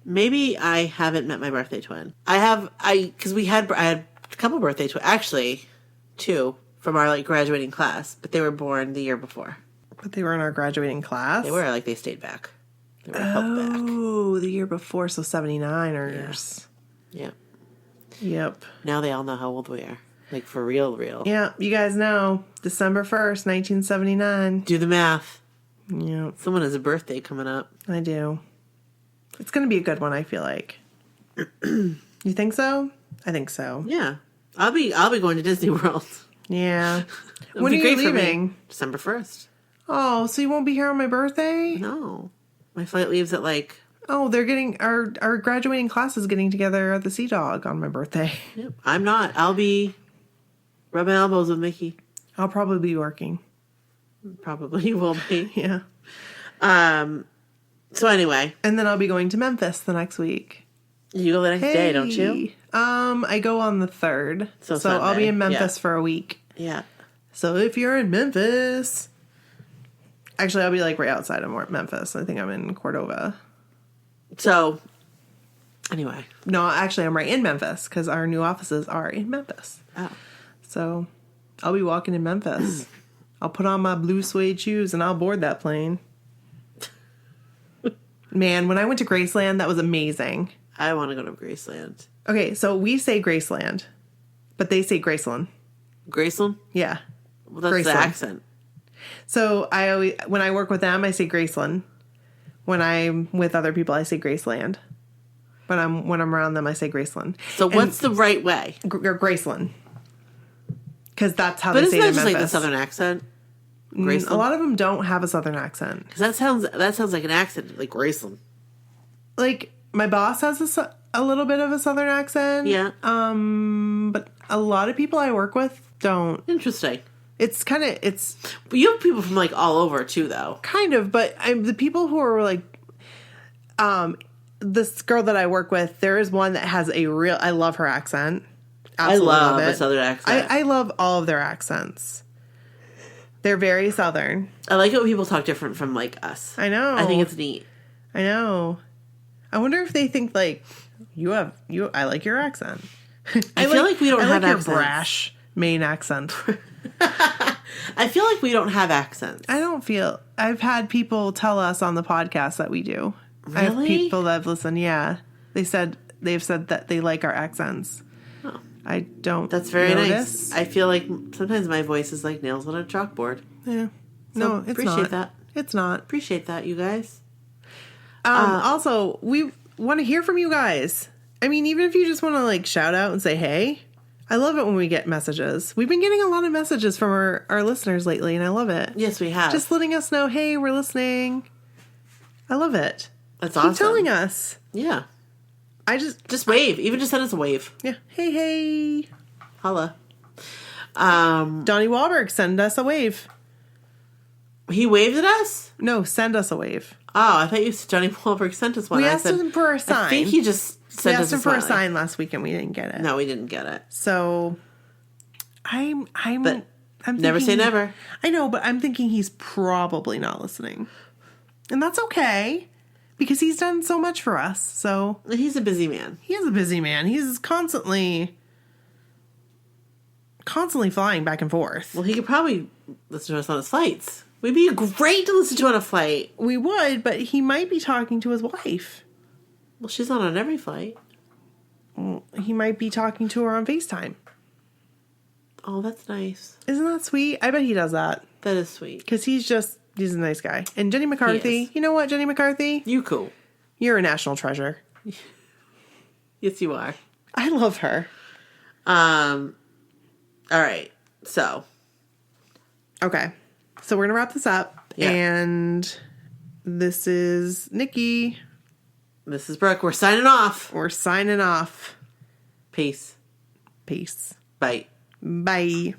[SPEAKER 1] maybe I haven't met my birthday twin. I had a couple birthday twins. Actually, 2 from our graduating class, but they were born the year before.
[SPEAKER 2] But they were in our graduating class.
[SPEAKER 1] They were they stayed back. They were held back.
[SPEAKER 2] Oh, the year before, so 79ers.
[SPEAKER 1] Yep.
[SPEAKER 2] Yep.
[SPEAKER 1] Now they all know how old we are. Like for real.
[SPEAKER 2] Yeah, you guys know. December 1st, 1979.
[SPEAKER 1] Do the math.
[SPEAKER 2] Yep,
[SPEAKER 1] Someone has a birthday coming up.
[SPEAKER 2] I do. It's going to be a good one, I feel like. You think so? I think so.
[SPEAKER 1] Yeah. I'll be going to Disney World.
[SPEAKER 2] Yeah.
[SPEAKER 1] It'll
[SPEAKER 2] When
[SPEAKER 1] be
[SPEAKER 2] are you
[SPEAKER 1] great for me.
[SPEAKER 2] leaving?
[SPEAKER 1] December 1st.
[SPEAKER 2] Oh, so you won't be here on my birthday?
[SPEAKER 1] No. My flight leaves at like...
[SPEAKER 2] Oh, they're getting our graduating class is getting together at the Sea Dog on my birthday.
[SPEAKER 1] Yep. I'm not. I'll be rubbing elbows with Mickey.
[SPEAKER 2] I'll probably be working.
[SPEAKER 1] Probably you will be.
[SPEAKER 2] Yeah.
[SPEAKER 1] So anyway.
[SPEAKER 2] And then I'll be going to Memphis the next week.
[SPEAKER 1] You go the next day, don't you?
[SPEAKER 2] I go on the 3rd. So I'll be in Memphis for a week.
[SPEAKER 1] Yeah.
[SPEAKER 2] So if you're in Memphis... Actually, I'll be like right outside of Memphis. I think I'm in Cordova.
[SPEAKER 1] So, anyway.
[SPEAKER 2] No, actually, I'm right in Memphis because our new offices are in Memphis.
[SPEAKER 1] Oh.
[SPEAKER 2] So I'll be walking in Memphis. I'll put on my blue suede shoes and I'll board that plane. Man, when I went to Graceland, that was amazing.
[SPEAKER 1] I want to go to Graceland.
[SPEAKER 2] Okay, so we say Graceland, but they say Graceland.
[SPEAKER 1] Graceland?
[SPEAKER 2] Yeah.
[SPEAKER 1] Well, that's the accent.
[SPEAKER 2] So when I work with them, I say Graceland. When I'm with other people, I say Graceland. When I'm around them, I say Graceland.
[SPEAKER 1] So what's the right way?
[SPEAKER 2] Graceland. Because that's how
[SPEAKER 1] but
[SPEAKER 2] they say it in
[SPEAKER 1] Memphis. But isn't that just like the southern accent? Graceland?
[SPEAKER 2] A lot of them don't have a southern accent.
[SPEAKER 1] Because that sounds like an accent, like Graceland.
[SPEAKER 2] Like, my boss has a little bit of a southern accent.
[SPEAKER 1] Yeah.
[SPEAKER 2] But a lot of people I work with don't.
[SPEAKER 1] Interesting.
[SPEAKER 2] It's kind of,
[SPEAKER 1] But you have people from, like, all over, too, though.
[SPEAKER 2] Kind of, but the people who are, like, this girl that I work with, there is one that has I love her accent. Absolutely
[SPEAKER 1] I love
[SPEAKER 2] it.
[SPEAKER 1] a southern accent.
[SPEAKER 2] I love all of their accents. They're very southern.
[SPEAKER 1] I like it when people talk different from, like, us.
[SPEAKER 2] I know.
[SPEAKER 1] I think it's neat.
[SPEAKER 2] I know. I wonder if they think, like, I like your accent.
[SPEAKER 1] I feel like we don't have
[SPEAKER 2] your
[SPEAKER 1] accents.
[SPEAKER 2] brash Maine accent.
[SPEAKER 1] I feel like we don't have accents.
[SPEAKER 2] I've had people tell us on the podcast that we do.
[SPEAKER 1] Really?
[SPEAKER 2] I have people that have listened, yeah. They've said that they like our accents.
[SPEAKER 1] Oh.
[SPEAKER 2] I don't
[SPEAKER 1] That's very
[SPEAKER 2] notice.
[SPEAKER 1] nice. I feel like sometimes my voice is like nails on a chalkboard.
[SPEAKER 2] Yeah.
[SPEAKER 1] So
[SPEAKER 2] No, it's
[SPEAKER 1] appreciate
[SPEAKER 2] not.
[SPEAKER 1] that.
[SPEAKER 2] It's not.
[SPEAKER 1] Appreciate that, you guys.
[SPEAKER 2] Also, we want to hear from you guys. I mean, even if you just want to, like, shout out and say, hey, I love it when we get messages. We've been getting a lot of messages from our listeners lately, and I love it.
[SPEAKER 1] Yes, we have.
[SPEAKER 2] Just letting us know, hey, we're listening. I love it.
[SPEAKER 1] That's
[SPEAKER 2] Keep
[SPEAKER 1] awesome.
[SPEAKER 2] telling us.
[SPEAKER 1] Yeah.
[SPEAKER 2] I just
[SPEAKER 1] wave. Even just send us a wave.
[SPEAKER 2] yeah. Hey.
[SPEAKER 1] Holla.
[SPEAKER 2] Donnie Wahlberg, send us a wave.
[SPEAKER 1] He waved at us?
[SPEAKER 2] No, send us a wave.
[SPEAKER 1] Oh, I thought you said Johnny Wahlberg sent us one.
[SPEAKER 2] We
[SPEAKER 1] I
[SPEAKER 2] asked
[SPEAKER 1] said,
[SPEAKER 2] him for a sign.
[SPEAKER 1] I think he just sent us
[SPEAKER 2] We asked him for a
[SPEAKER 1] smiley.
[SPEAKER 2] sign last week and we didn't get it.
[SPEAKER 1] No, we didn't get it.
[SPEAKER 2] So I'm
[SPEAKER 1] But
[SPEAKER 2] thinking,
[SPEAKER 1] never say never.
[SPEAKER 2] I know, but I'm thinking he's probably not listening. And that's okay. Because he's done so much for us. So
[SPEAKER 1] He's a busy man.
[SPEAKER 2] he is a busy man. He's constantly flying back and forth.
[SPEAKER 1] Well, he could probably listen to us on his flights. We'd be great to listen to on a flight.
[SPEAKER 2] We would, but he might be talking to his wife.
[SPEAKER 1] Well, she's not on every flight.
[SPEAKER 2] He might be talking to her on FaceTime.
[SPEAKER 1] Oh, that's nice.
[SPEAKER 2] Isn't that sweet? I bet he does that.
[SPEAKER 1] That is sweet.
[SPEAKER 2] Because he's a nice guy. And Jenny McCarthy, you know what, Jenny McCarthy?
[SPEAKER 1] You cool.
[SPEAKER 2] You're a national treasure.
[SPEAKER 1] Yes, you are.
[SPEAKER 2] I love her.
[SPEAKER 1] All right. So.
[SPEAKER 2] Okay. So we're going to wrap this up.
[SPEAKER 1] Yeah.
[SPEAKER 2] And this is Nikki.
[SPEAKER 1] This is Brooke. We're signing off.
[SPEAKER 2] We're signing off.
[SPEAKER 1] Peace.
[SPEAKER 2] Peace.
[SPEAKER 1] Bye.
[SPEAKER 2] Bye.